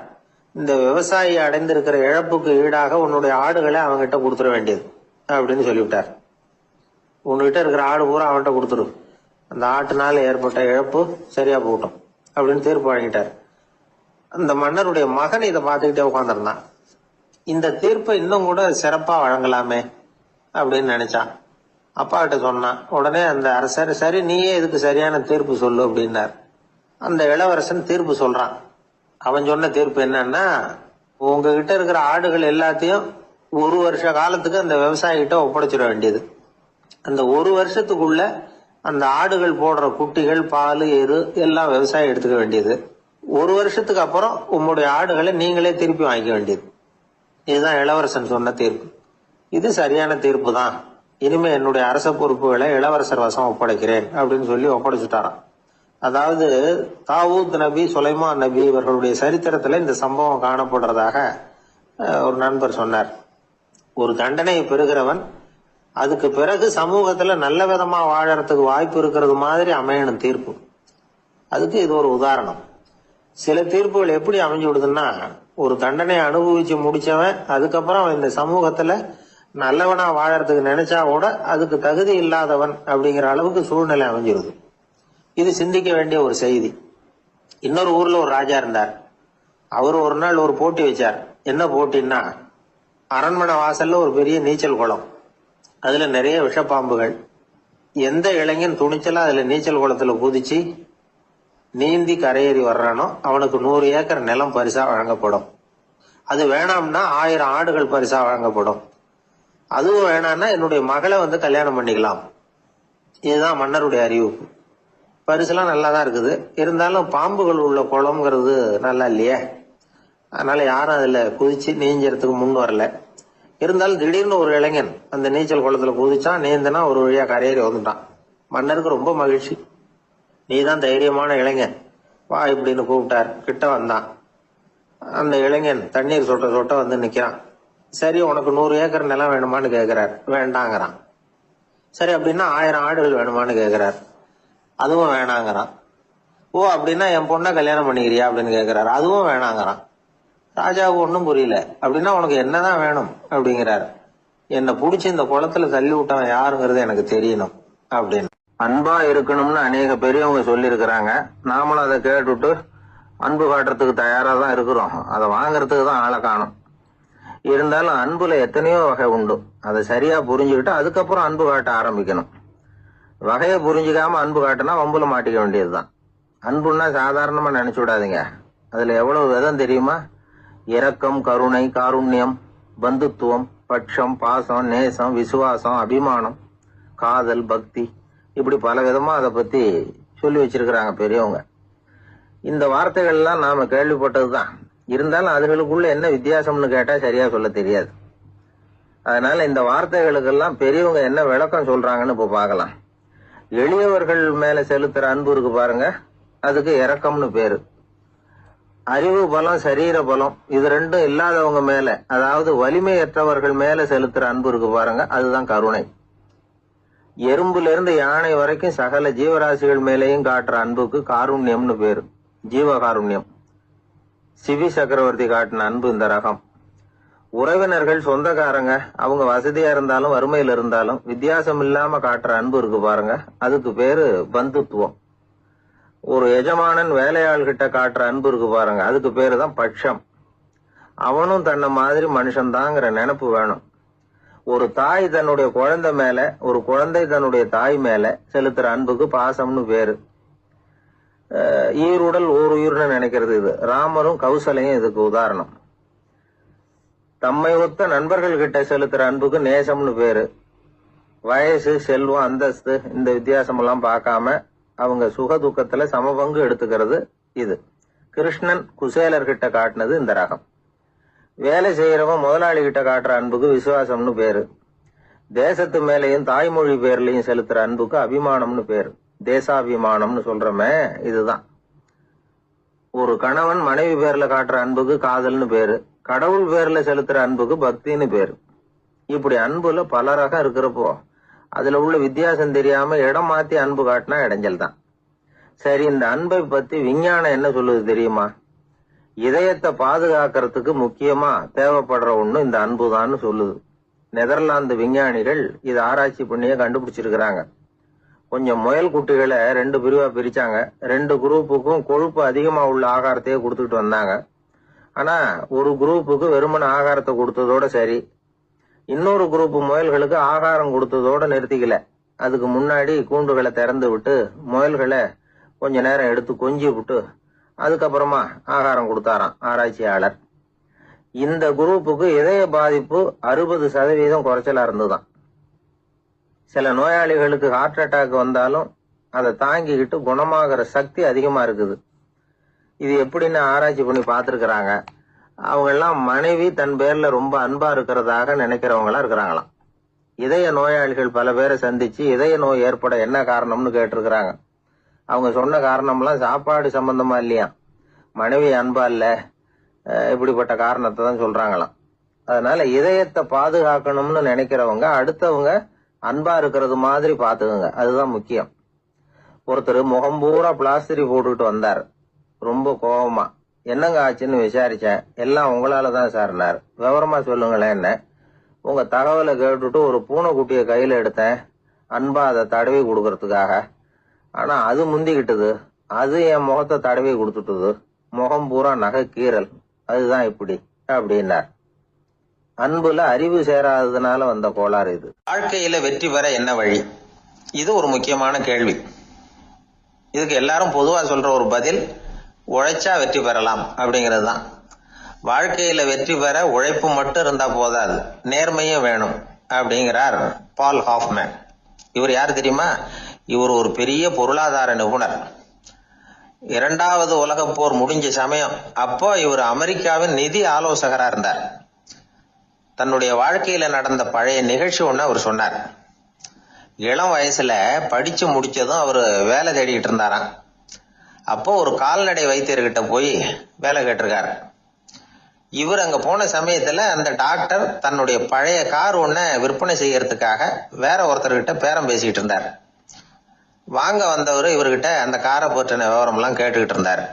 இந்த விவசாயி அடைந்திருக்கிற இழப்புக்கு ஈடாக உன்னுடைய ஆடுகளை அவன்கிட்ட கொடுத்துட வேண்டியது அப்படின்னு சொல்லிவிட்டார். உன்கிட்ட இருக்கிற ஆடு பூரா அவன்கிட்ட கொடுத்துரு, அந்த ஆட்டுனால ஏற்பட்ட இழப்பு சரியா போகட்டும் அப்படின்னு தீர்ப்பு வழங்கிட்டார். அந்த மன்னருடைய மகன் இதை பார்த்துக்கிட்டே உட்காந்துருந்தான். இந்த தீர்ப்பை இன்னும் கூட சிறப்பா வழங்கலாமே அப்படின்னு நினைச்சான். அப்பா கிட்ட சொன்னான். உடனே அந்த அரசர், சரி நீயே இதுக்கு சரியான தீர்ப்பு சொல்லு அப்படின்னார். அந்த இளவரசன் தீர்ப்பு சொல்றான். அவன் சொன்ன தீர்ப்பு என்னன்னா, உங்ககிட்ட இருக்கிற ஆடுகள் எல்லாத்தையும் ஒரு வருஷ காலத்துக்கு அந்த விவசாயி கிட்ட ஒப்படைச்சிட வேண்டியது. அந்த ஒரு வருஷத்துக்குள்ள அந்த ஆடுகள் போடுற குட்டிகள், பால், எரு எல்லாம் விவசாயி எடுத்துக்க வேண்டியது. ஒரு வருஷத்துக்கு அப்புறம் உங்களுடைய ஆடுகளை நீங்களே திருப்பி வாங்கிக்க வேண்டியது. இதுதான் இளவரசன் சொன்ன தீர்ப்பு. இது சரியான தீர்ப்பு தான். இனிமே என்னுடைய அரச பொறுப்புகளை இளவரசர் வசம் ஒப்படைக்கிறேன் அப்படின்னு சொல்லி ஒப்படைச்சுட்டாராம். அதாவது தாவூத் நபி, சுலைமான் நபி இவர்களுடைய சரித்திரத்துல இந்த சம்பவம் காணப்படுறதாக ஒரு நண்பர் சொன்னார். ஒரு தண்டனையை பெறுகிறவன் அதுக்கு பிறகு சமூகத்துல நல்ல விதமா வாழறதுக்கு வாய்ப்பு இருக்கிறது மாதிரி அமையணும் தீர்ப்பு. அதுக்கு இது ஒரு உதாரணம். சில தீர்ப்புகள் எப்படி அமைஞ்சு விடுதுன்னா, ஒரு தண்டனையை அனுபவிச்சு முடிச்சவன் அதுக்கப்புறம் இந்த சமூகத்துல நல்லவனா வாழறதுக்கு நினைச்சா கூட அதுக்கு தகுதி இல்லாதவன் அப்படிங்கிற அளவுக்கு சூழ்நிலை அமைஞ்சிருது. இது சிந்திக்க வேண்டிய ஒரு செய்தி. இன்னொரு ஊர்ல ஒரு ராஜா இருந்தார். அவர் ஒரு நாள் ஒரு போட்டி வச்சார். என்ன போட்டின்னா, அரண்மனை வாசல்ல ஒரு பெரிய நீச்சல் குளம், அதுல நிறைய விஷப்பாம்புகள். எந்த இளைஞன் துணிச்சலா அதுல நீச்சல் குளத்துல குதிச்சு நீந்தி கரையேறி வர்றானோ அவனுக்கு 100 ஏக்கர் நிலம் பரிசா வழங்கப்படும். அது வேணாம்னா 1000 ஆடுகள் பரிசா வழங்கப்படும். அதுவும் வேணாம்னா என்னுடைய மகளை கல்யாணம் பண்ணிக்கலாம். இதுதான் மன்னருடைய அறிவிப்பு. பரிசுலாம் நல்லா தான் இருக்குது, இருந்தாலும் பாம்புகள் உள்ள குளம்ங்கிறது நல்லா இல்லையே. அதனால யாரும் அதுல குதிச்சு நீஞ்சறதுக்கு முன் வரல. இருந்தாலும் திடீர்னு ஒரு இளைஞன் அந்த நீச்சல் குளத்துல குதிச்சான், நீந்தனா ஒரு வழியா கரையேறி வந்துட்டான். மன்னருக்கு ரொம்ப மகிழ்ச்சி. நீதான் தைரியமான இளைஞன், வா இப்படின்னு கூப்பிட்டார். கிட்ட வந்தான். அந்த இளைஞன் தண்ணீர் சொட்ட சொட்ட நிக்கிறான். சரி, உனக்கு 100 ஏக்கர் நிலம் வேணுமான்னு கேட்கிறார். வேண்டாங்கிறான். சரி, அப்படின்னா 1000 ஆடுகள் வேணுமான்னு கேட்கிறார். அதுவும் வேணாங்கிறான். ஓ, அப்படின்னா என் பொண்ணை கல்யாணம் பண்ணிக்கிறியா அப்படின்னு கேட்கிறாரு. அதுவும் வேணாங்கிறான். ராஜாவுக்கு ஒன்றும் புரியல. அப்படின்னா உனக்கு என்னதான் வேணும் அப்படிங்கிறாரு. என்னை புடிச்சு இந்த குளத்துல தள்ளி விட்டவன் யாருங்கிறது எனக்கு தெரியணும் அப்படின்னு. அன்பா இருக்கணும்னு அநேக பெரியவங்க சொல்லி இருக்கிறாங்க. நாமளும் அதை கேட்டுட்டு அன்பு காட்டுறதுக்கு தயாரா தான் இருக்கிறோம். அதை வாங்கறதுக்கு தான் ஆளை காணும். இருந்தாலும் அன்புல எத்தனையோ வகை உண்டு. அதை சரியா புரிஞ்சுக்கிட்டு அதுக்கப்புறம் அன்பு காட்ட ஆரம்பிக்கணும். வகையை புரிஞ்சுக்காம அன்பு காட்டினா வம்புல மாட்டிக்க வேண்டியதுதான். அன்புன்னா சாதாரணமா நினைச்சு விடாதீங்க. அதுல எவ்வளவு விதம் தெரியுமா? இரக்கம், கருணை, காருண்யம், பந்துத்துவம், பட்சம், பாசம், நேசம், விசுவாசம், அபிமானம், காதல், பக்தி, இப்படி பல விதமா அதை பத்தி சொல்லி வச்சிருக்கிறாங்க பெரியவங்க. இந்த வார்த்தைகள் எல்லாம் நாம கேள்விப்பட்டதுதான். இருந்தாலும் அதுகளுக்குள்ள என்ன வித்தியாசம்னு கேட்டா சரியா சொல்ல தெரியாது. அதனால இந்த வார்த்தைகளுக்கெல்லாம் பெரியவங்க என்ன விளக்கம் சொல்றாங்கன்னு இப்ப பார்க்கலாம். எளியவர்கள் மேல செலுத்துற அன்பு இருக்கு பாருங்க, அதுக்கு இரக்கம்னு பேரு. அறிவு பலம், சரீர பலம், இது ரெண்டும் இல்லாதவங்க மேல, அதாவது வலிமையற்றவர்கள் மேல செலுத்துற அன்பு இருக்கு பாருங்க, அதுதான் கருணை. எறும்புல இருந்து யானை வரைக்கும் சகல ஜீவராசிகள் மேலேயும் காட்டுற அன்புக்கு காருண்யம்னு பேரு, ஜீவகாருண்யம். சிவி சக்கரவர்த்தி காட்டின அன்பு இந்த ரகம். உறவினர்கள், சொந்தக்காரங்க, அவங்க வசதியா இருந்தாலும் வறுமையில இருந்தாலும் வித்தியாசம் இல்லாம காட்டுற அன்பு இருக்கு பாருங்க, அதுக்கு பேரு பந்துத்துவம். ஒரு எஜமானன் வேலையாள்கிட்ட காட்டுற அன்பு இருக்கு பாருங்க, அதுக்கு பேரு தான் பட்சம். அவனும் தன்னை மாதிரி மனுஷன்தாங்கிற நினைப்பு வேணும். ஒரு தாய் தன்னுடைய குழந்தை மேல, ஒரு குழந்தை தன்னுடைய தாய் மேல செலுத்துற அன்புக்கு பாசம்னு பேரு. ஈருடல் ஓர் உயிர்னு நினைக்கிறது இது. ராமரும் கௌசலையும் இதுக்கு உதாரணம். தம்மை ஒத்த நண்பர்கள் கிட்ட செலுத்துற அன்புக்கு நேசம்னு பேரு. வயசு, செல்வம், அந்தஸ்து இந்த வித்தியாசம் எல்லாம் பார்க்காம அவங்க சுக துக்கத்துல சமபங்கு எடுத்துக்கிறது இது. கிருஷ்ணன் குசேலர்கிட்ட காட்டினது இந்த ரகம். வேலை செய்யறவன் முதலாளி கிட்ட காட்டுற அன்புக்கு விசுவாசம்னு பேரு. தேசத்து மேலையும் தாய்மொழி பேர்லயும் செலுத்துற அன்புக்கு அபிமானம்னு பேரு. தேசாபிமானம்னு சொல்றமே இதுதான். ஒரு கணவன் மனைவி பேர்ல காட்டுற அன்புக்கு காதல்னு பேரு. கடவுள் பேர்ல செலுத்துற அன்புக்கு பக்தின்னு பேரு. இப்படி அன்புல பல ரகம் இருக்கிறப்போ அதுல உள்ள வித்தியாசம் தெரியாம இடம் மாத்தி அன்பு காட்டினா இடைஞ்சல் தான். சரி, இந்த அன்பை பத்தி விஞ்ஞானம் என்ன சொல்லுது தெரியுமா? இதயத்தை பாதுகாக்கிறதுக்கு முக்கியமா தேவைப்படுற ஒண்ணு இந்த அன்புதான்னு சொல்லுது. நெதர்லாந்து விஞ்ஞானிகள் இதை ஆராய்ச்சி பண்ணியே கண்டுபிடிச்சிருக்கிறாங்க. கொஞ்சம் முயல் குட்டிகளை 2 பிரிவா பிரிச்சாங்க. 2 குரூப்புக்கும் கொழுப்பு அதிகமா உள்ள ஆகாரத்தையே கொடுத்துட்டு வந்தாங்க. ஆனா ஒரு குரூப்புக்கு வெறுமன ஆகாரத்தை கொடுத்ததோட சரி, இன்னொரு குரூப் முயல்களுக்கு ஆகாரம் கொடுத்ததோட நிறுத்திக்கல. அதுக்கு முன்னாடி கூண்டுகளை திறந்து விட்டு முயல்களை கொஞ்ச நேரம் எடுத்து கொஞ்சி விட்டு அதுக்கப்புறமா ஆகாரம் கொடுத்தாராம் ஆராய்ச்சியாளர். இந்த குரூப்புக்கு இதய பாதிப்பு 60% குறைச்சலா இருந்துதான். சில நோயாளிகளுக்கு ஹார்ட் அட்டாக் வந்தாலும் அதை தாங்கிக்கிட்டு குணமாகிற சக்தி அதிகமா இருக்குது. இது எப்படின்னு ஆராய்ச்சி பண்ணி பார்த்திருக்கிறாங்க. அவங்க எல்லாம் மனைவி தன் பேர்ல ரொம்ப அன்பா இருக்கிறதாக நினைக்கிறவங்களா இருக்கிறாங்களாம். இதய நோயாளிகள் பல பேரை சந்திச்சு இதய நோய் ஏற்பட என்ன காரணம்னு கேட்டிருக்கிறாங்க. அவங்க சொன்ன காரணம்லாம் சாப்பாடு சம்பந்தமா இல்லையா, மனைவி அன்பா இல்ல, இப்படிப்பட்ட காரணத்தை தான் சொல்றாங்களாம். அதனால இதயத்தை பாதுகாக்கணும்னு நினைக்கிறவங்க அடுத்தவங்க அன்பா இருக்கிறது மாதிரி பாத்துக்குங்க, அதுதான் முக்கியம். ஒருத்தர் முகம் பூரா பிளாஸ்டரி போட்டுக்கிட்டு வந்தார். ரொம்ப கோபமா, என்னங்க ஆச்சுன்னு விசாரிச்சேன். எல்லாம் உங்களாலதான் சார்னார். விவரமா சொல்லுங்களேன். என்ன உங்க தகவலை கேட்டுட்டு ஒரு பூனைக்குட்டியை கையில எடுத்தேன், அன்பா அதை தடவி கொடுக்கறதுக்காக. ஆனா அது முந்திக்கிட்டது, அது என் முகத்தை தடவி கொடுத்துட்டுது. முகம் பூரா நகை கீறல், அதுதான் இப்படி அப்படின்னார். அன்புல அறிவு சேராததுனால வந்த கோளாறு இது. வாழ்க்கையில வெற்றி பெற என்ன வழி? இது ஒரு முக்கியமான கேள்வி. இதுக்கு எல்லாரும் பொதுவா சொல்ற ஒரு பதில், உழைச்சா வெற்றி பெறலாம் அப்படிங்கிறது தான். வாழ்க்கையில வெற்றி பெற உழைப்பு மட்டும் இருந்தா போதாது, நேர்மையும் வேணும் அப்படிங்கிறார் பால் ஹாஃப்மேன். இவர் யாரு தெரியுமா? இவர் ஒரு பெரிய பொருளாதார நிபுணர். 2வது உலகப் போர் முடிஞ்ச சமயம் அப்போ இவர் அமெரிக்காவின் நிதி ஆலோசகரா இருந்தார். தன்னுடைய வாழ்க்கையில நடந்த பழைய நிகழ்ச்சி ஒண்ணு அவர் சொன்னார். இளம் வயசுல படிச்சு முடிச்சதும் அவர் வேலை தேடிக்கிட்டு இருந்தாராம். அப்போ ஒரு கால்நடை வைத்தியர்கிட்ட போய் வேலை கேட்டிருக்காரு. இவர் அங்க போன சமயத்துல அந்த டாக்டர் தன்னுடைய பழைய கார் ஒன்ன விற்பனை செய்யறதுக்காக வேற ஒருத்தர்கிட்ட பேரம் பேசிக்கிட்டு இருந்தார். வாங்க வந்தவர் இவர்கிட்ட அந்த காரை பற்றின விவரம் எல்லாம் கேட்டுக்கிட்டு இருந்தார்.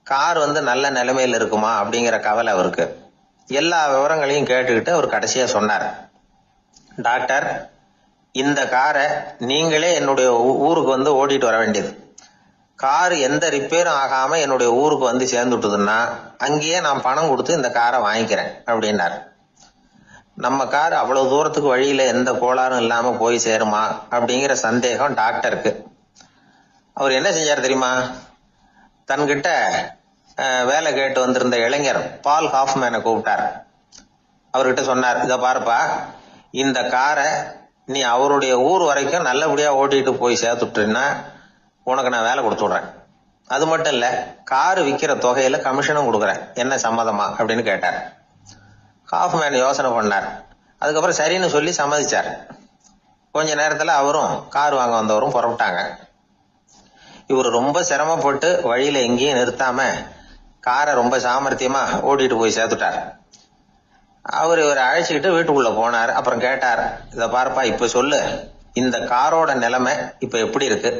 கார் நல்ல நிலைமையில இருக்குமா அப்படிங்கிற கவலை அவருக்கு. எல்லா விவரங்களையும் கேட்டுக்கிட்டு அவர் கடைசியா சொன்னார், டாக்டர், இந்த காரை நீங்களே என்னுடைய ஊருக்கு ஓட்டிட்டு வர வேண்டியது. கார் எந்த ரிப்பேரும் ஆகாம என்னுடைய ஊருக்கு சேர்ந்துட்டுதுன்னா அங்கேயே நான் பணம் கொடுத்து இந்த காரை வாங்கிக்கிறேன் அப்படின்னாரு. நம்ம கார் அவ்வளவு தூரத்துக்கு வழியில எந்த கோளாறும் இல்லாம போய் சேருமா அப்படிங்கிற சந்தேகம் டாக்டருக்கு. அவர் என்ன செஞ்சார் தெரியுமா? தன்கிட்ட வேலை கேட்டு வந்திருந்த இளைஞர் பால் ஹாஃப்மேனை கூப்பிட்டார். அவர்கிட்ட சொன்னார், இத பாருப்பா, இந்த காரை நீ அவருடைய ஊர் வரைக்கும் நல்லபடியா ஓட்டிட்டு போய் சேர்த்துட்டீன்னா உனக்கு நான் வேலை கொடுத்து விடுறேன். அது மட்டும் இல்ல, காரு விற்கிற தொகையில கமிஷனும் கொடுக்குறேன், என்ன சம்மதமா அப்படின்னு கேட்டார். ஹாஃப்மேன் யோசனை பண்ணார். அதுக்கப்புறம் சரின்னு சொல்லி சம்மதிச்சார். கொஞ்ச நேரத்துல அவரும் கார் வாங்க வந்தவரும் புறப்பட்டாங்க. இவர் ரொம்ப சிரமப்பட்டு வழியில எங்கேயும் நிறுத்தாம காரை ரொம்ப சாமர்த்தியமா ஓட்டிட்டு போய் சேர்த்துட்டார். அவர் இவரை அழைச்சிக்கிட்டு வீட்டுக்குள்ள போனார். அப்புறம் கேட்டார், இத பாருப்பா, இப்ப சொல்லு, இந்த காரோட நிலைமை இப்ப எப்படி இருக்கு?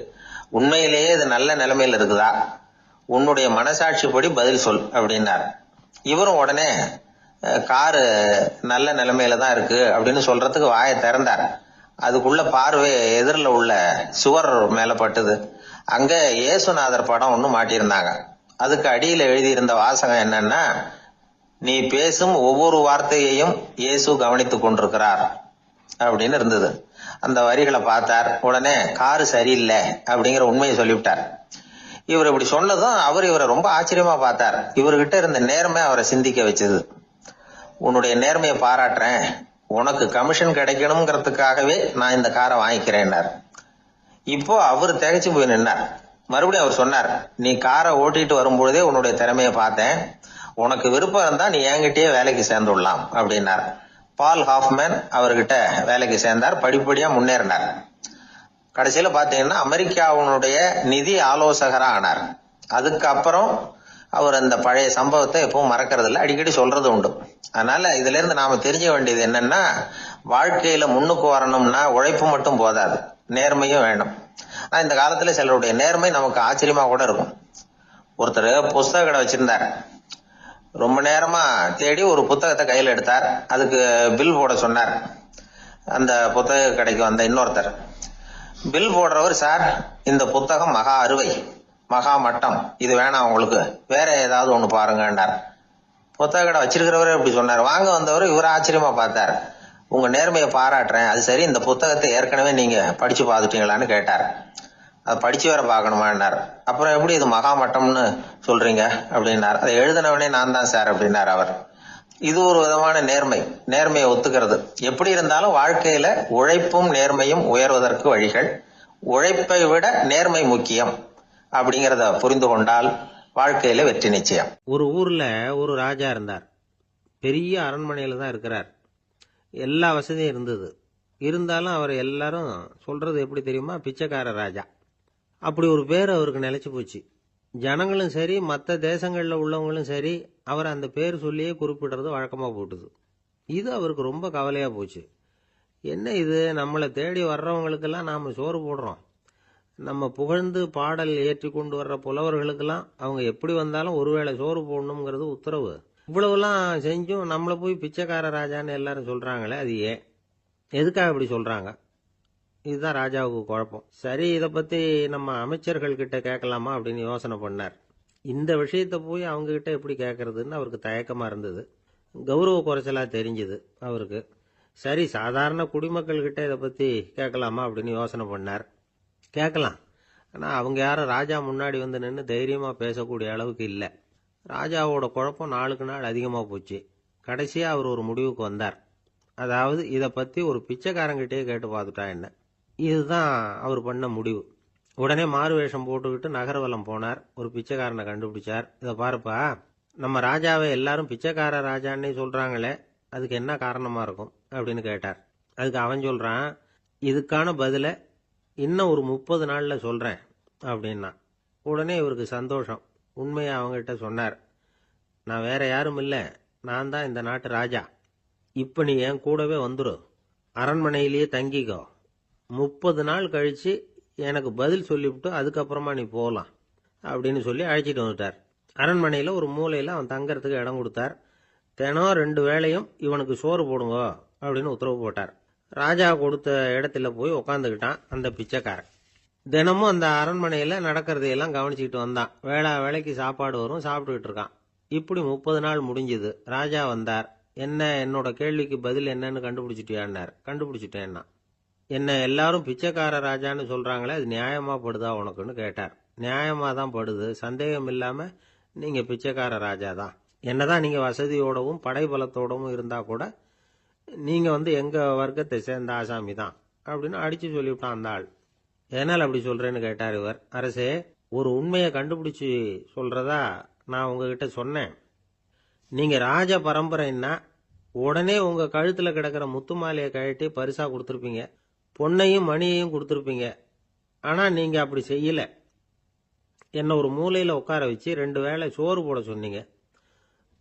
உண்மையிலேயே இது நல்ல நிலைமையில இருக்குதா? உன்னுடைய மனசாட்சிப்படி பதில் சொல் அப்படின்னார். இவரும் உடனே காரு நல்ல நிலைமையில தான் இருக்கு அப்படின்னு சொல்றதுக்கு வாயை திறந்தார். அதுக்குள்ள பார்வை எதிரில் உள்ள சுவர் மேல பட்டுது. அங்க இயேசுநாதர் படம் ஒண்ணு மாட்டியிருந்தாங்க. அதுக்கு அடியில எழுதியிருந்த வாசகம் என்னன்னா, நீ பேசும் ஒவ்வொரு வார்த்தையையும் இயேசு கவனித்துக் கொண்டிருக்கிறார் அப்படின்னு இருந்தது. அந்த வரிகளை பார்த்தார். உடனே காரு சரியில்லை அப்படிங்கிற உண்மையை சொல்லிவிட்டார். இவர் இப்படி சொன்னதும் அவர் இவரை ரொம்ப ஆச்சரியமா பார்த்தார். இவர்கிட்ட இருந்த நேர்மை அவரை சிந்திக்க வச்சது. உன்னுடைய நேர்மையை பாராட்டுறேன், உனக்கு கமிஷன் கிடைக்கணுங்கிறதுக்காகவே நான் இந்த காரை வாங்கிக்கிறேன்னார். இப்போ அவர் திகைச்சு போய் நின்னார். மறுபடியும் அவர் சொன்னார், நீ காரை ஓட்டிட்டு வரும்பொழுதே உன்னுடைய திறமையை பார்த்தேன், உனக்கு விருப்பம் இருந்தா நீ என்கிட்டயே வேலைக்கு சேர்ந்துடலாம் அப்படின்னார். பால் ஹாஃப்மேன் அவர்கிட்ட வேலைக்கு சேர்ந்தார். படிப்படியா முன்னேறினார். கடைசியில பாத்தீங்கன்னா அமெரிக்காவுடைய நிதி ஆலோசகரா ஆனார். அதுக்கப்புறம் அவர் அந்த பழைய சம்பவத்தை எப்பவும் மறக்கிறது இல்லை, அடிக்கடி சொல்றது உண்டு. அதனால இதுல இருந்து நாம தெரிஞ்சுக்க வேண்டியது என்னன்னா, வாழ்க்கையில முன்னுக்கு வரணும்னா உழைப்பு மட்டும் போதாது, நேர்மையும் வேணும். ஆனா இந்த காலத்துல சிலருடைய நேர்மை நமக்கு ஆச்சரியமா கூட இருக்கும். ஒருத்தர் புஸ்தக கடை வச்சிருந்தார். ரொம்ப நேரமா தேடி ஒரு புத்தகத்தை கையில் எடுத்தார். அதுக்கு பில் போட சொன்னார். அந்த புத்தக கடைக்கு வந்த இன்னொருத்தர் பில் போடுறவர், சார் இந்த புத்தகம் மகா அறுவை, மகா மட்டம், இது வேணாம் உங்களுக்கு, வேற ஏதாவது ஒண்ணு பாருங்கன்னார். புத்தக கடை வச்சிருக்கிறவரே இப்படி சொன்னார். வாங்க வந்தவர் இவர் ஆச்சரியமா பார்த்தார். உங்க நேர்மையை பாராட்டுறேன், அது சரி, இந்த புத்தகத்தை ஏற்கனவே நீங்க படிச்சு பார்த்துட்டீங்களான்னு கேட்டார். அதை படிச்சு வேற பார்க்கணுமான்னார். அப்புறம் எப்படி இது மகா மட்டம்னு சொல்றீங்க அப்படின்னார். அதை எழுதினவனே நான் தான் சார் அப்படின்னார் அவர். இது ஒரு விதமான நேர்மை, நேர்மையை ஒத்துக்கிறது. எப்படி இருந்தாலும் வாழ்க்கையில உழைப்பும் நேர்மையும் உயர்வதற்கு வழிகள். உழைப்பை விட நேர்மை முக்கியம் அப்படிங்கறத புரிந்து கொண்டால் வாழ்க்கையில வெற்றி நிச்சயம். ஒரு ஊர்ல ஒரு ராஜா இருந்தார். பெரிய அரண்மனையில தான் இருக்கிறார். எல்லா வசதியும் இருந்தது. இருந்தாலும் அவர் எல்லாரும் சொல்றது எப்படி தெரியுமா, பிச்சைக்கார ராஜா. அப்படி ஒரு பேர் அவருக்கு நிலைச்சு போச்சு. ஜனங்களும் சரி, மற்ற தேசங்களில் உள்ளவங்களும் சரி, அவர் அந்த பேர் சொல்லியே குறிப்பிடுறது வழக்கமாக போட்டுது. இது அவருக்கு ரொம்ப கவலையா போச்சு. என்ன இது, நம்மளை தேடி வர்றவங்களுக்கெல்லாம் நாம சோறு போடுறோம், நம்ம புகழ்ந்து பாடல் ஏற்றி கொண்டு வர்ற புலவர்களுக்கெல்லாம் அவங்க எப்படி வந்தாலும் ஒருவேளை சோறு போடணுங்கிறது உத்தரவு. இவ்வளவுலாம் செஞ்சும் நம்மளை போய் பிச்சைக்கார ராஜான்னு எல்லாரும் சொல்றாங்களே, அது ஏன், எதுக்காக இப்படி சொல்றாங்க? இதுதான் ராஜாவுக்கு குழப்பம். சரி, இதை பத்தி நம்ம அமைச்சர்கள் கிட்ட கேட்கலாமா அப்படின்னு யோசனை பண்ணார். இந்த விஷயத்த போய் அவங்க கிட்ட எப்படி கேட்கறதுன்னு அவருக்கு தயக்கமா இருந்தது. கௌரவ குறைச்சலா தெரிஞ்சுது அவருக்கு. சரி, சாதாரண குடிமக்கள் கிட்ட இதை பத்தி கேட்கலாமா அப்படின்னு யோசனை பண்ணார். கேட்கலாம், ஆனா அவங்க யாரும் ராஜா முன்னாடி வந்து நின்று தைரியமா பேசக்கூடிய அளவுக்கு இல்லை. ராஜாவோட குழப்பம் நாளுக்கு நாள் அதிகமா போச்சு. கடைசியா அவர் ஒரு முடிவுக்கு வந்தார். அதாவது இதை பத்தி ஒரு பிச்சைக்காரங்கிட்டே கேட்டு பார்த்துட்டா என்ன. இதுதான் அவர் பண்ண முடிவு. உடனே மாறு வேஷம் போட்டுக்கிட்டு நகர்வலம் போனார். ஒரு பிச்சைக்காரனை கண்டுபிடிச்சார். இதை பாருப்பா, நம்ம ராஜாவை எல்லாரும் பிச்சைக்கார ராஜான்னே சொல்றாங்களே, அதுக்கு என்ன காரணமா இருக்கும் அப்படின்னு கேட்டார். அதுக்கு அவன் சொல்றான், இதுக்கான பதில இன்னும் ஒரு 30 நாள்ல சொல்றேன் அப்படின்னா. உடனே இவருக்கு சந்தோஷம். உண்மையை அவங்ககிட்ட சொன்னார். நான் வேற யாரும் இல்லை, நான் தான் இந்த நாட்டு ராஜா. இப்ப நீ என் கூடவே வந்துரு, அரண்மனையிலேயே தங்கிக்கோ. 30 நாள் கழிச்சு எனக்கு பதில் சொல்லிவிட்டு அதுக்கப்புறமா நீ போகலாம் அப்படின்னு சொல்லி அழைச்சிட்டு வந்துட்டார். அரண்மனையில் ஒரு மூலையில் அவன் தங்கறதுக்கு இடம் கொடுத்தார். தினம் 2 வேளையும் இவனுக்கு சோறு போடுங்க அப்படின்னு உத்தரவு போட்டார். ராஜா கொடுத்த இடத்துல போய் உக்காந்துக்கிட்டான் அந்த பிச்சைக்காரன். தினமும் அந்த அரண்மனையில் நடக்கிறதையெல்லாம் கவனிச்சுக்கிட்டு வந்தான். வேளைக்கு சாப்பாடு வரும், சாப்பிட்டுக்கிட்டு இருக்கான். இப்படி 30 நாள் முடிஞ்சுது. ராஜா வந்தார். என்ன, என்னோட கேள்விக்கு பதில் என்னன்னு கண்டுபிடிச்சிட்டியான்னார். கண்டுபிடிச்சிட்டேன்னா. என்ன எல்லாரும் பிச்சைக்கார ராஜான்னு சொல்றாங்களே, அது நியாயமா படுதா உனக்குன்னு கேட்டார். நியாயமா தான் படுது, சந்தேகம் இல்லாம நீங்க பிச்சைக்கார ராஜா தான். என்னதான் நீங்க வசதியோடவும் படைபலத்தோடவும் இருந்தா கூட நீங்க எங்க வர்க்கத்தை சேர்ந்த ஆசாமி தான் அப்படின்னு அடிச்சு சொல்லிவிட்டான் அந்த ஆள். எதனால் அப்படி சொல்றேன்னு கேட்டார் இவர். அரசே, ஒரு உண்மையை கண்டுபிடிச்சு சொல்றதா நான் உங்ககிட்ட சொன்னேன். நீங்க ராஜ பரம்பரைன்னா உடனே உங்க கழுத்துல கிடக்கிற முத்து மாலையை கழட்டி பரிசா கொடுத்துருப்பீங்க, பொன்னையும் மணியையும் கொடுத்துருப்பீங்க. ஆனா நீங்க அப்படி செய்யல. என்ன ஒரு மூலையில உட்கார வச்சு 2 வேளை சோறு போட சொன்னீங்க.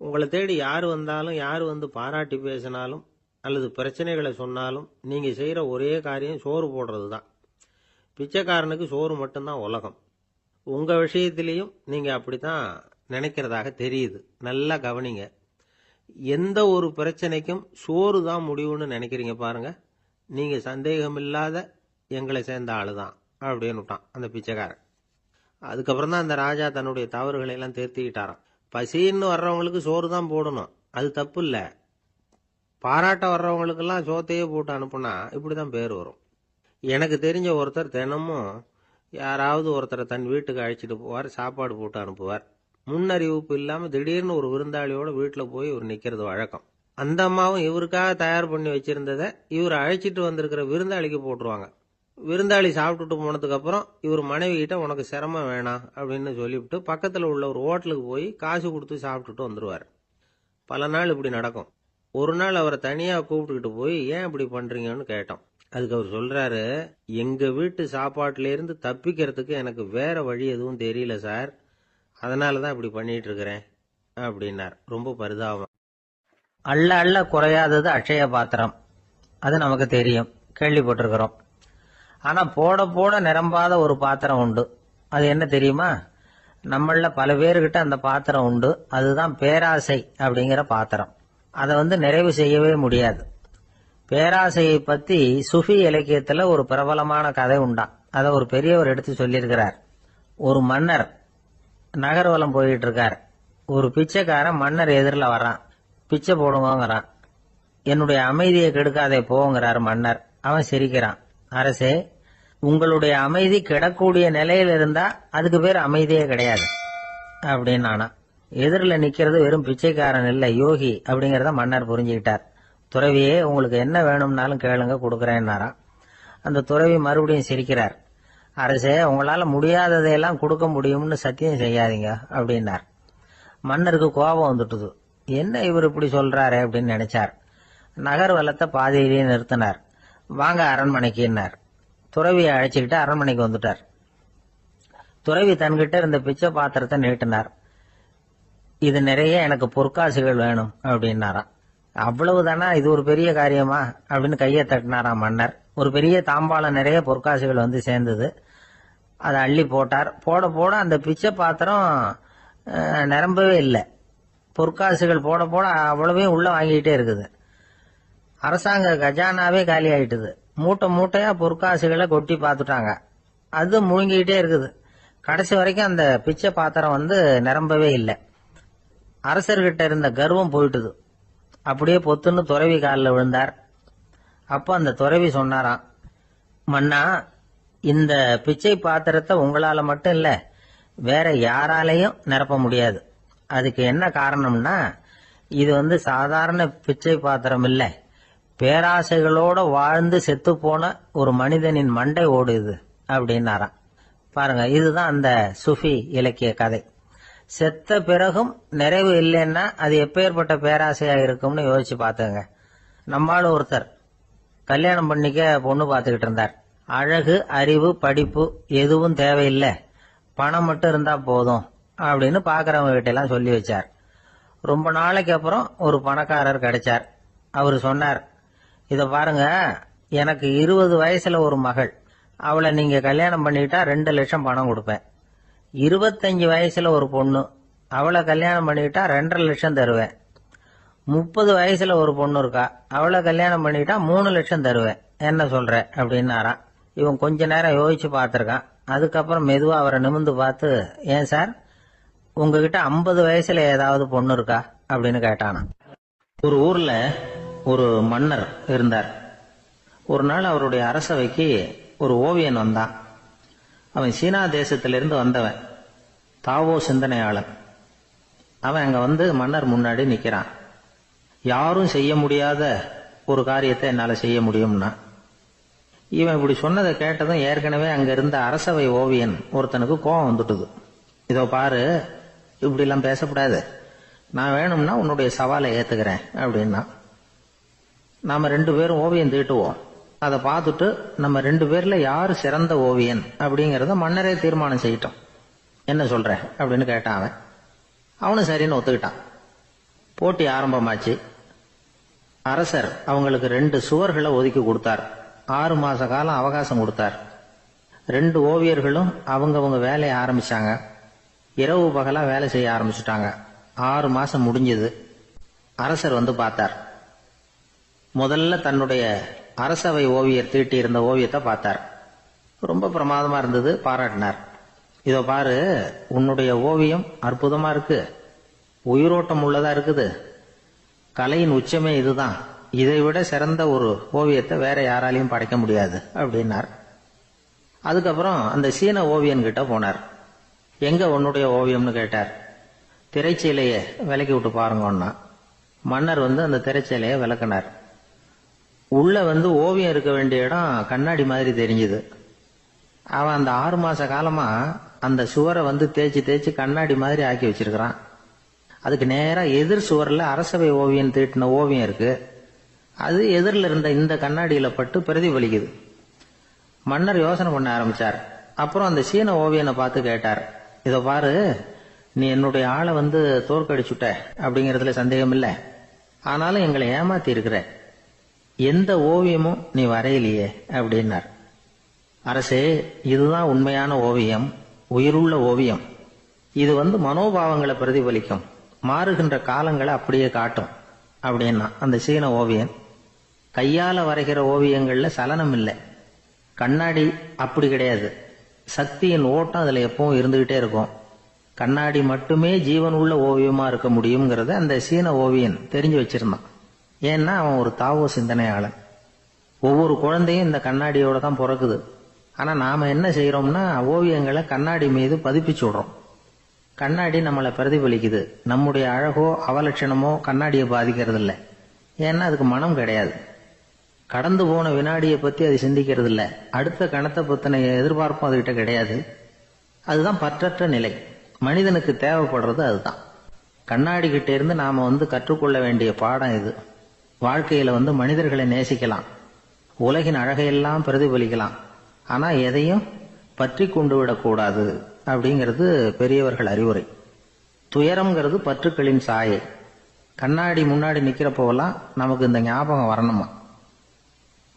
உங்களை தேடி யார் வந்தாலும், யார் பாராட்டி பேசினாலும் அல்லது பிரச்சனைகளை சொன்னாலும் நீங்க செய்யற ஒரே காரியம் சோறு போடுறது தான். பிச்சைக்காரனுக்கு சோறு மட்டும்தான் உலகம். உங்க விஷயத்திலையும் நீங்க அப்படித்தான் நினைக்கிறதாக தெரியுது. நல்லா கவனிங்க. எந்த ஒரு பிரச்சனைக்கும் சோறு தான் முடிவுன்னு நினைக்கிறீங்க பாருங்க. நீங்க சந்தேகம் இல்லாத எங்களை சேர்ந்த ஆளுதான் அப்படின்னு விட்டான் அந்த பிச்சைக்காரன். அதுக்கப்புறம் தான் அந்த ராஜா தன்னுடைய தவறுகளை எல்லாம் தேர்த்திக்கிட்டாராம். பசின்னு வர்றவங்களுக்கு சோறு தான் போடணும், அது தப்பு இல்ல. பாராட்ட வர்றவங்களுக்கெல்லாம் சோத்தையே போட்டு அனுப்புனா இப்படிதான் பேர் வரும். எனக்கு தெரிஞ்ச ஒருத்தர் தினமும் யாராவது ஒருத்தரை தன் வீட்டுக்கு அழைச்சிட்டு போவார், சாப்பாடு போட்டு அனுப்புவார். முன்னறிவிப்பு இல்லாம திடீர்னு ஒரு விருந்தாளியோட வீட்டுல போய் ஒரு நிக்கிறது வழக்கம். அந்த அம்மாவும் இவருக்காக தயார் பண்ணி வச்சிருந்ததை இவர் அழைச்சிட்டு வந்திருக்கிற விருந்தாளிக்கு போட்டுருவாங்க. விருந்தாளி சாப்பிட்டுட்டு போனதுக்கு அப்புறம் இவர் மனைவி கிட்ட உனக்கு சிரமம் வேணாம் அப்படின்னு சொல்லிவிட்டு பக்கத்தில் உள்ள ஒரு ஹோட்டலுக்கு போய் காசு கொடுத்து சாப்பிட்டுட்டு வந்துடுவார். பல நாள் இப்படி நடக்கும். ஒரு நாள் அவரை தனியாக கூப்பிட்டுக்கிட்டு போய் ஏன் இப்படி பண்ணுறீங்கன்னு கேட்டோம். அதுக்கு அவர் சொல்கிறாரு, எங்கள் வீட்டு சாப்பாட்டிலேருந்து தப்பிக்கிறதுக்கு எனக்கு வேற வழி எதுவும் தெரியல சார், அதனால தான் இப்படி பண்ணிட்டு இருக்கிறேன் அப்படின்னார். ரொம்ப பரிதாபம். அள்ள அள்ள குறையாதது அட்சய பாத்திரம், அது நமக்கு தெரியும், கேள்விப்பட்டிருக்கிறோம். ஆனா போட போட நிரம்பாத ஒரு பாத்திரம் உண்டு. அது என்ன தெரியுமா? நம்மள பல பேர்கிட்ட அந்த பாத்திரம் உண்டு. அதுதான் பேராசை அப்படிங்கிற பாத்திரம். அதை நிறைவு செய்யவே முடியாது. பேராசையை பத்தி சுஃபி இலக்கியத்துல ஒரு பிரபலமான கதை உண்டாம். அதை ஒரு பெரியவர் எடுத்து சொல்லியிருக்கிறார். ஒரு மன்னர் நகர்வலம் போயிட்டு இருக்கார். ஒரு பிச்சைக்காரன் மன்னர் எதிரில் வர்றான். பிச்சை போடுங்கிறான். என்னுடைய அமைதியை கெடுக்காதே போங்கிறார் மன்னர். அவன் சிரிக்கிறான். அரசே, உங்களுடைய அமைதி கெடக்கூடிய நிலையில இருந்தா அதுக்கு பேர் அமைதியே கிடையாது அப்படின்னு நானா. எதிரில் நிக்கிறது வெறும் பிச்சைக்காரன் இல்ல, யோகி அப்படிங்கறத மன்னர் புரிஞ்சுக்கிட்டார். துறவியே, உங்களுக்கு என்ன வேணும்னாலும் கேளுங்க, கொடுக்கறேன்னாராம். அந்த துறவி மறுபடியும் சிரிக்கிறார். அரசே, உங்களால முடியாததையெல்லாம் கொடுக்க முடியும்னு சத்தியம் செய்யாதீங்க அப்படின்னார். மன்னருக்கு கோபம் வந்துட்டுது. என்ன இவர் இப்படி சொல்றாரு அப்படின்னு நினைச்சார். நகர்வலத்தை பாதியிலேயே நிறுத்தினார். வாங்க அரண்மனைக்குன்னார். துறவியை அழைச்சிக்கிட்டு அரண்மனைக்கு வந்துட்டார். துறவி தன்கிட்ட இருந்த பிச்சை பாத்திரத்தை நீட்டினார். இது நிறைய எனக்கு பொற்காசுகள் வேணும் அப்படின்னாராம். அவ்வளவுதானா, இது ஒரு பெரிய காரியமா அப்படின்னு கையை தட்டினாராம் மன்னர். ஒரு பெரிய தாம்பாளம் நிறைய பொற்காசுகள் வந்து சேர்ந்தது. அதை அள்ளி போட்டார். போட போட அந்த பிச்சை பாத்திரம் நிரம்பவே இல்லை. பொற்காசுகள் போட போட அவ்வளவையும் உள்ள வாங்கிக்கிட்டே இருக்குது. அரசாங்க கஜானாவே காலி ஆயிட்டுது. மூட்டை மூட்டையா பொற்காசுகளை கொட்டி பார்த்துட்டாங்க. அது முழுங்கிக்கிட்டே இருக்குது. கடைசி வரைக்கும் அந்த பிச்சை பாத்திரம் நிரம்பவே இல்லை. அரசர்கிட்ட இருந்த கர்வம் போயிட்டுது. அப்படியே பொத்துன்னு துறவி காலில் விழுந்தார். அப்போ அந்த துறவி சொன்னாராம், மன்னா, இந்த பிச்சை பாத்திரத்தை உங்களால மட்டும் இல்ல, வேற யாராலையும் நிரப்ப முடியாது. அதுக்கு என்ன காரணம்னா, இது சாதாரண பிச்சை பாத்திரம் இல்ல, பேராசைகளோட வாழ்ந்து செத்து போன ஒரு மனிதனின் மண்டை ஓடுது அப்படின்னாராம். பாருங்க, இதுதான் அந்த சுஃபி இலக்கிய கதை. செத்த பிறகும் நிறைவு இல்லைன்னா அது எப்பேற்பட்ட பேராசையா இருக்கும்னு யோசிச்சு பார்த்துங்க. நம்மால ஒருத்தர் கல்யாணம் பண்ணிக்க பொண்ணு பார்த்துக்கிட்டு இருந்தார். அழகு, அறிவு, படிப்பு எதுவும் தேவையில்லை, பணம் மட்டும் இருந்தா போதும் அப்படின்னு பாக்குறவங்க கிட்ட எல்லாம் சொல்லி வச்சார். ரொம்ப நாளைக்கு அப்புறம் ஒரு பணக்காரர் கிடைச்சார். அவரு சொன்னார், இத பாருங்க, எனக்கு 20 வயசுல ஒரு மகள், அவளை நீங்க கல்யாணம் பண்ணிட்டா 2 லட்சம் பணம் கொடுப்பேன். 25 வயசுல ஒரு பொண்ணு, அவளை கல்யாணம் பண்ணிட்டா 2.5 லட்சம் தருவேன். 30 வயசுல ஒரு பொண்ணு இருக்கா, அவளை கல்யாணம் பண்ணிட்டா 3 லட்சம் தருவேன். என்ன சொல்ற அப்படின்னாராம். இவன் கொஞ்ச நேரம் யோசிச்சு பார்த்திருக்கான். அதுக்கப்புறம் மெதுவா அவரை நிமிர்ந்து பார்த்து, ஏன் சார், உங்ககிட்ட 50 வயசுல ஏதாவது பொண்ணு இருக்கா அப்படின்னு கேட்டானா. ஒரு ஊர்ல ஒரு மன்னர் இருந்தார். ஒரு நாள் அவருடைய அரசவைக்கு ஒரு ஓவியன் வந்தான். அவன் சீனா தேசத்திலிருந்து வந்தவன், தாவோ சிந்தனையாளன். அவன் அங்க மன்னர் முன்னாடி நிக்கிறான். யாரும் செய்ய முடியாத ஒரு காரியத்தை என்னால செய்ய முடியும்னா. இவன் இப்படி சொன்னதை கேட்டதும் ஏற்கனவே அங்க இருந்த அரசவை ஓவியன் ஒருத்தனுக்கு கோபம் வந்துட்டுது. இதோ பாரு, இப்படி எல்லாம் பேசக்கூடாது, நான் வேணும்னா உன்னுடைய சவாலை ஏத்துக்கிறேன் அப்படின்னா. நாம 2 பேரும் ஓவியம் தீட்டுவோம், அதை பார்த்துட்டு நம்ம 2 பேர்ல யாரு சிறந்த ஓவியன் அப்படிங்கறத மன்னரே தீர்மானம் செய்யட்டும், என்ன சொல்ற அப்படின்னு கேட்டான் அவன். அவனும் சரின்னு ஒத்துக்கிட்டான். போட்டி ஆரம்பமாச்சு. அரசர் அவங்களுக்கு 2 சுவர்களை ஒதுக்கி கொடுத்தார். 6 மாச காலம் அவகாசம் கொடுத்தார். 2 ஓவியர்களும் அவங்கவங்க வேலையை ஆரம்பிச்சாங்க. இரவு பகலா வேலை செய்ய ஆரம்பிச்சுட்டாங்க. 6 மாசம் முடிஞ்சது. அரசர் பார்த்தார். முதல்ல தன்னுடைய அரசவை ஓவியர் தீட்டி இருந்த ஓவியத்தை பார்த்தார். ரொம்ப பிரமாதமா இருந்தது, பாராட்டினார். இதோ பாரு, உன்னுடைய ஓவியம் அற்புதமா இருக்கு, உயிரோட்டம் உள்ளதா இருக்குது, கலையின் உச்சமே இதுதான், இதை விட சிறந்த ஒரு ஓவியத்தை வேற யாராலையும் படைக்க முடியாது அப்படின்னார். அதுக்கப்புறம் அந்த சீன ஓவியன் கிட்ட போனார். எங்க உன்னுடைய ஓவியம்னு கேட்டார். திரைச்சீலையை விலக்கி விட்டு பாருங்கன்னா. மன்னர் அந்த திரைச்சேலையை விளக்குனார். உள்ள ஓவியம் இருக்க வேண்டிய இடம் கண்ணாடி மாதிரி தெரிஞ்சுது. அவன் அந்த 6 மாச காலமா அந்த சுவரை தேய்ச்சி தேய்ச்சி கண்ணாடி மாதிரி ஆக்கி வச்சிருக்கிறான். அதுக்கு நேரா எதிர் சுவர்ல அரசவை ஓவியம் தீட்டின ஓவியம் இருக்கு. அது எதிரில் இருந்த இந்த கண்ணாடியில பட்டு பிரதிபலிக்குது. மன்னர் யோசனை பண்ண ஆரம்பிச்சார். அப்புறம் அந்த சீன ஓவியனை பார்த்து கேட்டார், இத பாரு, நீ என்னுடைய ஆளை தோற்கடிச்சுட்ட அப்படிங்கறதுல சந்தேகம் இல்லை. ஆனாலும் எங்களை ஏமாத்தி இருக்கிற, எந்த ஓவியமும் நீ வரையிலையே அப்படின்னார். அரசே, இதுதான் உண்மையான ஓவியம், உயிருள்ள ஓவியம். இது மனோபாவங்களை பிரதிபலிக்கும், மாறுகின்ற காலங்களை அப்படியே காட்டும் அப்படின்னா அந்த சீன ஓவியன். கையால வரைகிற ஓவியங்கள்ல சலனம் இல்லை. கண்ணாடி அப்படி கிடையாது. சக்தியின் ஓட்டம் அதுல எப்பவும் இருந்துகிட்டே இருக்கும். கண்ணாடி மட்டுமே ஜீவன் உள்ள ஓவியமா இருக்க முடியுங்கிறத அந்த சீன ஓவியன் தெரிஞ்சு வச்சிருந்தான். ஏன்னா அவன் ஒரு தாவோ சிந்தனையாளன். ஒவ்வொரு குழந்தையும் இந்த கண்ணாடியோட தான் பிறக்குது. ஆனா நாம என்ன செய்யறோம்னா ஓவியங்களை கண்ணாடி மீது பதிப்பிச்சு விடுறோம். கண்ணாடி நம்மளை பிரதிபலிக்குது. நம்முடைய அழகோ அவலட்சணமோ கண்ணாடியை பாதிக்கிறது இல்லை. ஏன்னா அதுக்கு மனம் கிடையாது. கடந்து போன வினாடியை பத்தி அது சிந்திக்கிறது இல்லை. அடுத்த கணத்தை பத்தின எதிர்பார்ப்பும் அதுகிட்ட கிடையாது. அதுதான் பற்றற்ற நிலை. மனிதனுக்கு தேவைப்படுறது அதுதான். கண்ணாடி கிட்ட இருந்து நாம கற்றுக்கொள்ள வேண்டிய பாடம் இது. வாழ்க்கையில மனிதர்களை நேசிக்கலாம், உலகின் அழகையெல்லாம் பிரதிபலிக்கலாம், ஆனா எதையும் பற்றி கொண்டு விடக்கூடாது அப்படிங்கிறது பெரியவர்கள் அறிவுரை. துயரம்ங்கிறது பற்றுக்களின் சாயை. கண்ணாடி முன்னாடி நிக்கிறப்போவெல்லாம் நமக்கு இந்த ஞாபகம் வரணுமா.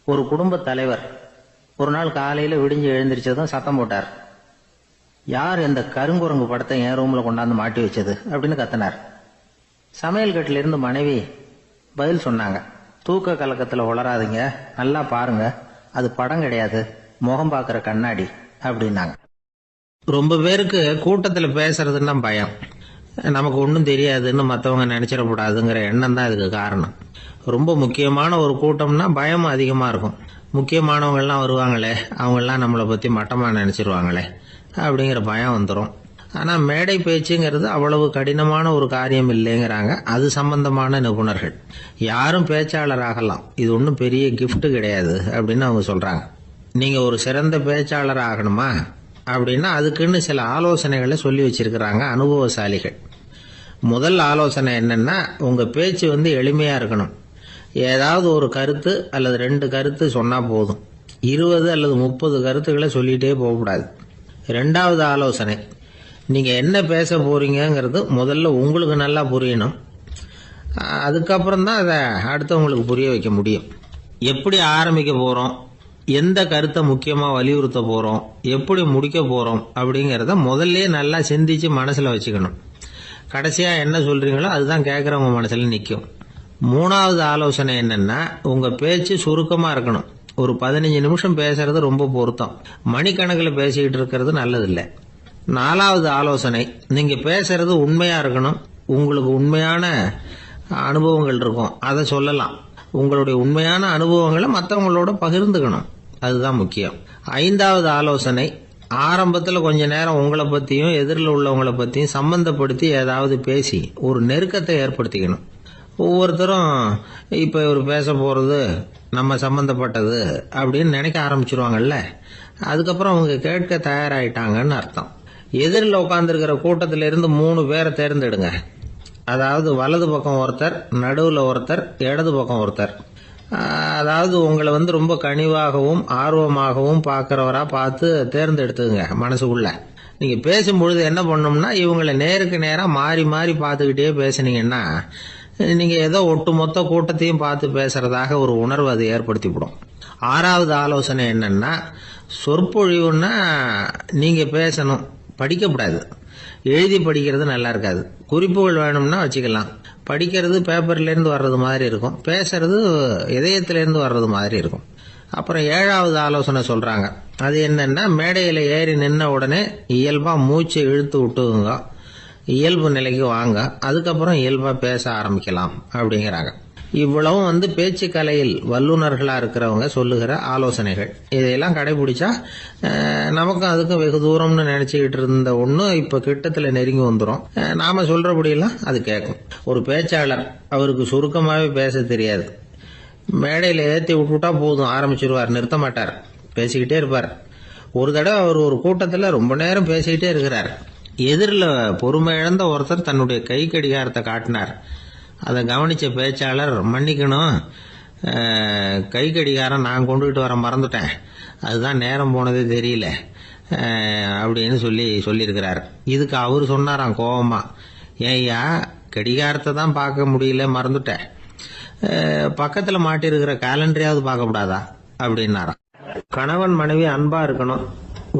ஒரு குடும்ப தலைவர் ஒரு நாள் காலையில விடிஞ்சு எழுந்திரிச்சதும் சத்தம் போட்டார். யார் இந்த கருங்குரங்கு படத்தை என் ரூம்ல கொண்டாந்து மாட்டி வச்சது அப்படின்னு கத்தினார். சமையல் கட்டில இருந்து மனைவி பதில் சொன்னாங்க, தூக்க கலக்கத்துல உளராதீங்க, நல்லா பாருங்க, அது படம் கிடையாது, முகம் பார்க்கிற கண்ணாடி அப்படின்னாங்க. ரொம்ப பேருக்கு கூட்டத்துல பேசுறதுன்னா பயம். நமக்கு ஒன்றும் தெரியாதுன்னு மற்றவங்க நினைச்சிடக்கூடாதுங்கிற எண்ணம் தான் இதுக்கு காரணம். ரொம்ப முக்கியமான ஒரு கூட்டம்னா பயம் அதிகமா இருக்கும். முக்கியமானவங்கெல்லாம் வருவாங்களே, அவங்கெல்லாம் நம்மளை பத்தி மட்டமா நினைச்சிருவாங்களே அப்படிங்கிற பயம் வந்துடும். ஆனா மேடை பேச்சுங்கிறது அவ்வளவு கடினமான ஒரு காரியம் இல்லைங்கிறாங்க அது சம்பந்தமான நிபுணர்கள். யாரும் பேச்சாளர் ஆகலாம், இது ஒன்றும் பெரிய கிஃப்ட் கிடையாது அப்படின்னு அவங்க சொல்றாங்க. நீங்க ஒரு சிறந்த பேச்சாளர் ஆகணுமா அப்படின்னா அதுக்குன்னு சில ஆலோசனைகளை சொல்லி வச்சிருக்கிறாங்க அனுபவசாலிகள். முதல் ஆலோசனை என்னன்னா, உங்க பேச்சு எளிமையா இருக்கணும். ஏதாவது ஒரு கருத்து அல்லது 2 கருத்து சொன்னா போதும். 20 அல்லது 30 கருத்துக்களை சொல்லிட்டே போகக்கூடாது. 2வது ஆலோசனை, நீங்க என்ன பேச போறீங்கிறது முதல்ல உங்களுக்கு நல்லா புரியணும். அதுக்கப்புறம் தான் அதை அடுத்தவங்களுக்கு புரிய வைக்க முடியும். எப்படி ஆரம்பிக்க போறோம், எந்த கருத்தை முக்கியமா வலியுறுத்த போறோம், எப்படி முடிக்க போறோம் அப்படிங்கறத முதல்ல நல்லா சிந்திச்சு மனசுல வச்சுக்கணும். கடைசியா என்ன சொல்றீங்களோ அதுதான் கேட்கறவங்க மனசுல நிற்கும். 3வது ஆலோசனை என்னன்னா, உங்க பேச்சு சுருக்கமா இருக்கணும். ஒரு 15 நிமிஷம் பேசுறது ரொம்ப பொருத்தம். மணிக்கணக்கில் பேசிக்கிட்டு இருக்கிறது நல்லது இல்லை. 4வது ஆலோசனை, நீங்க பேசுறது உண்மையா இருக்கணும். உங்களுக்கு உண்மையான அனுபவங்கள் இருக்கும், அதை சொல்லலாம். உங்களுடைய உண்மையான அனுபவங்களை மற்றவங்களோட பகிர்ந்துக்கணும், அதுதான் முக்கியம். 5வது ஆலோசனை, ஆரம்பத்தில் கொஞ்ச நேரம் உங்களை பத்தியும் எதிரில் உள்ளவங்களை பத்தியும் சம்பந்தப்படுத்தி ஏதாவது பேசி ஒரு நெருக்கத்தை ஏற்படுத்திக்கணும். ஒவ்வொருத்தரும் இப்ப இவர் பேச போறது நம்ம சம்பந்தப்பட்டது அப்படின்னு நினைக்க ஆரம்பிச்சிருவாங்கல்ல, அதுக்கப்புறம் அவங்க கேட்க தயாராயிட்டாங்கன்னு அர்த்தம். எதிரில் உட்காந்துருக்கிற கூட்டத்தில இருந்து 3 பேரை தேர்ந்தெடுங்க. அதாவது வலது பக்கம் ஒருத்தர், நடுவுல ஒருத்தர், இடது பக்கம் ஒருத்தர். அதாவது உங்களை ரொம்ப கனிவாகவும் ஆர்வமாகவும் பார்க்கிறவரா பார்த்து தேர்ந்தெடுத்துங்க மனசுக்குள்ள. நீங்க பேசும்பொழுது என்ன பண்ணணும்னா, இவங்களை நேருக்கு நேரா மாறி மாறி பார்த்துக்கிட்டே பேசுனீங்கன்னா நீங்க ஏதோ ஒட்டுமொத்த கூட்டத்தையும் பார்த்து பேசுறதாக ஒரு உணர்வு அது ஏற்படுத்திவிடும். 6வது ஆலோசனை என்னன்னா, சொற்பொழிவுன்னா நீங்க பேசணும், படிக்கக்கூடாது. எழுதி படிக்கிறது நல்லா இருக்காது. குறிப்புகள் வேணும்னா வச்சுக்கலாம். படிக்கிறது பேப்பர்ல இருந்து வர்றது மாதிரி இருக்கும், பேசுறது இதயத்தில இருந்து வர்றது மாதிரி இருக்கும். அப்புறம் 7வது ஆலோசனை சொல்றாங்க. அது என்னன்னா, மேடையில ஏறி நின்ன உடனே இயல்பா மூச்சை இழுத்து விட்டுங்க, இயல்பு நிலைக்கு வாங்க, அதுக்கப்புறம் இயல்பா பேச ஆரம்பிக்கலாம் அப்படிங்கிறாங்க. இவ்வளவும் பேச்சு கலையில் வல்லுநர்களா இருக்கிறவங்க சொல்லுகிற ஆலோசனைகள். இதையெல்லாம் கடைபிடிச்சா நமக்கும் அதுக்கும் வெகு தூரம்னு நினைச்சுக்கிட்டு இருந்த ஒண்ணு இப்ப கிட்டத்துல நெருங்கி வந்துடும். நாம சொல்றபடியெல்லாம் அது கேட்கும். ஒரு பேச்சாளர், அவருக்கு சுருக்கமாவே பேச தெரியாது. மேடையில ஏற்றி விட்டுட்டா போதும், ஆரம்பிச்சிருவார், நிறுத்த மாட்டார், பேசிக்கிட்டே இருப்பார். ஒரு தடவை அவர் ஒரு கூட்டத்தில் ரொம்ப நேரம் பேசிக்கிட்டே இருக்கிறார். எதிரில் பொறுமை இழந்த ஒருத்தர் தன்னுடைய கை கடிகாரத்தை காட்டினார். அதை கவனிச்ச பேச்சாளர், மன்னிக்கணும், கை கடிகாரம் நான் கொண்டுகிட்டு வர மறந்துட்டேன், அதுதான் நேரம் போனதே தெரியல அப்படின்னு சொல்லியிருக்கிறார். இதுக்கு அவர் சொன்னாராம் கோபமா, ஏய்யா கடிகாரத்தை தான் பார்க்க முடியல, மறந்துட்டேன், பக்கத்தில் மாட்டிருக்கிற கேலண்டரையாவது பார்க்கக்கூடாதா அப்படின்னாராம். கணவன் மனைவி அன்பா இருக்கணும்,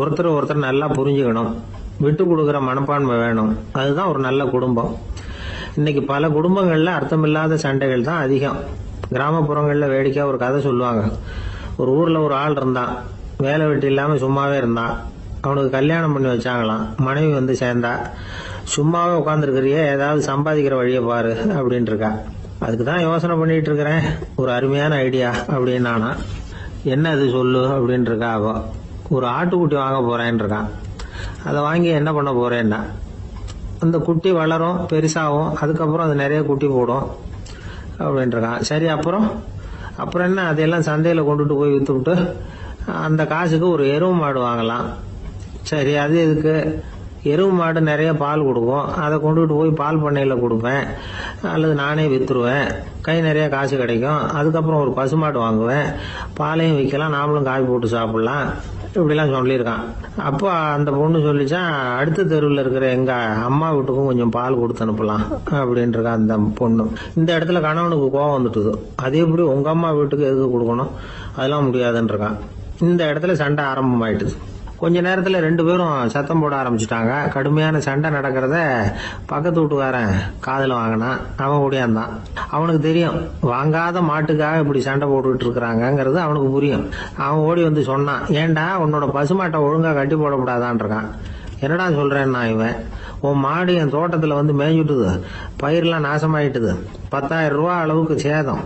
ஒருத்தர் நல்லா புரிஞ்சுக்கணும், விட்டு கொடுக்குற மனப்பான்மை வேணும். அதுதான் ஒரு நல்ல குடும்பம். இன்னைக்கு பல குடும்பங்கள்ல அர்த்தமில்லாத சண்டைகள் தான் அதிகம். கிராமப்புறங்கள்ல வேடிக்கையா ஒரு கதை சொல்லுவாங்க. ஒரு ஊர்ல ஒரு ஆள் இருந்தான், வேலை வெட்டி இல்லாம சும்மாவே இருந்தான். அவனுக்கு கல்யாணம் பண்ணி வச்சாங்களாம். மனைவி சேர்ந்தா, சும்மாவே உட்காந்துருக்கிறியே, ஏதாவது சம்பாதிக்கிற வழியை பாரு அப்படின்னு இருக்கா. அதுக்கு தான் யோசனை பண்ணிட்டு இருக்கிறேன், ஒரு அருமையான ஐடியா அப்படின்னு. நானா, என்ன அது சொல்லு அப்படின்னு இருக்கா. அவ ஒரு ஆட்டுக்குட்டி வாங்க போறேன்னு இருக்கான். அதை வாங்கி என்ன பண்ண போறேன்னா, அந்த குட்டி வளரும், பெருசாகும், அதுக்கப்புறம் அது நிறைய குட்டி போடும் அப்படின்னு இருக்கான். சரி, அப்புறம் என்ன, அதையெல்லாம் சந்தையில கொண்டுட்டு போய் வித்துவிட்டு அந்த காசுக்கு ஒரு எருவு மாடு வாங்கலாம். சரி, அது இதுக்கு எருவு மாடு நிறைய பால் கொடுக்கும், அதை கொண்டுகிட்டு போய் பால் பண்ணையில கொடுப்பேன், அல்லது நானே வித்துருவேன், கை நிறைய காசு கிடைக்கும். அதுக்கப்புறம் ஒரு பசுமாடு வாங்குவேன், பாலையும் விற்கலாம், நாமளும் காய் போட்டு சாப்பிடலாம், இப்படிலாம் சொல்லியிருக்கான். அப்போ அந்த பொண்ணு சொல்லிச்சான், அடுத்த தெருவில் இருக்கிற எங்க அம்மா வீட்டுக்கும் கொஞ்சம் பால் கொடுத்து அனுப்பலாம் அப்படின்னு இருக்கா அந்த பொண்ணு. இந்த இடத்துல கணவனுக்கு கோபம் வந்துட்டுது. அது எப்படி உங்க அம்மா வீட்டுக்கு எதுக்கு கொடுக்கணும், அதெல்லாம் முடியாதுன்னு இருக்கான். இந்த இடத்துல சண்டை ஆரம்பமாயிட்டுது. கொஞ்ச நேரத்துல ரெண்டு பேரும் சத்தம் போட ஆரம்பிச்சுட்டாங்க. கடுமையான சண்டை நடக்கிறத பக்கத்து வீட்டுக்காரன் காதுல வாங்கினான். அவன் ஓடியாந்தான். அவனுக்கு தெரியும், வாங்காத மாட்டுக்காக இப்படி சண்டை போட்டுக்கிட்டு இருக்கிறாங்கிறது அவனுக்கு புரியும். அவன் ஓடி சொன்னான், ஏண்டா உன்னோட பசுமாட்டை ஒழுங்கா கட்டி போடக்கூடாதான்னு இருக்கான். என்னடா சொல்றேன்னா, இவன் உன் மாடு என் தோட்டத்துல மேய்ஞ்சுட்டுது, பயிரெல்லாம் நாசமாயிட்டுது, 10,000 ரூபா அளவுக்கு சேதம்,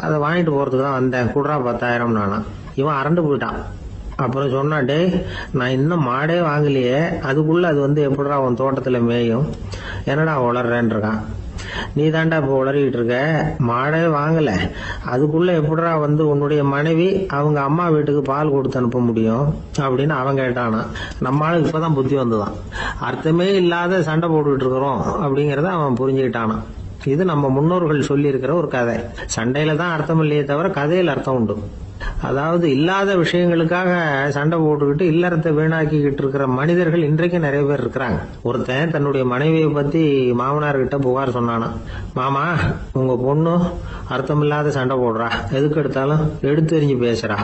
அதை வாங்கிட்டு போறதுக்கு தான் வந்தேன், குடுறா 10,000 நானா. இவன் அரண்டு போயிட்டான். அப்புறம் சொன்னா, டே நான் இன்னும் மாடே வாங்கலையே, அதுக்குள்ள அது எப்படிடா உன் தோட்டத்துல மேயும், என்னடா உளர்றேன்னு இருக்கான். நீ தாண்டா இப்ப உளறிட்டு இருக்க, மாடே வாங்கல, அதுக்குள்ள எப்படிடா உன்னுடைய மனைவி அவங்க அம்மா வீட்டுக்கு பால் கொடுத்து அனுப்ப முடியும் அப்படின்னு அவன் கேட்டானா. நம்மளால இப்பதான் புத்தி வந்துதான், அர்த்தமே இல்லாத சண்டை போட்டுக்கிட்டு இருக்கிறோம் அப்படிங்கறத அவன் புரிஞ்சுக்கிட்டானா. இது நம்ம முன்னோர்கள் சொல்லி இருக்கிற ஒரு கதை. சண்டையில தான் அர்த்தம் இல்லையே தவிர கதையில் அர்த்தம் உண்டு. அதாவது இல்லாத விஷயங்களுக்காக சண்டை போட்டுக்கிட்டு இல்லறத்தை வீணாக்கிக்கிட்டு இருக்கிற மனிதர்கள் இன்றைக்கு நிறைய பேர் இருக்கிறாங்க. ஒருத்தன் தன்னுடைய மனைவியை பத்தி மாமனார்கிட்ட புகார் சொன்னானா, மாமா உங்க பொண்ணு அர்த்தமில்லாத சண்டை போடுறா, எதுக்கு எடுத்தாலும் எடுத்து எறிஞ்சு பேசுறா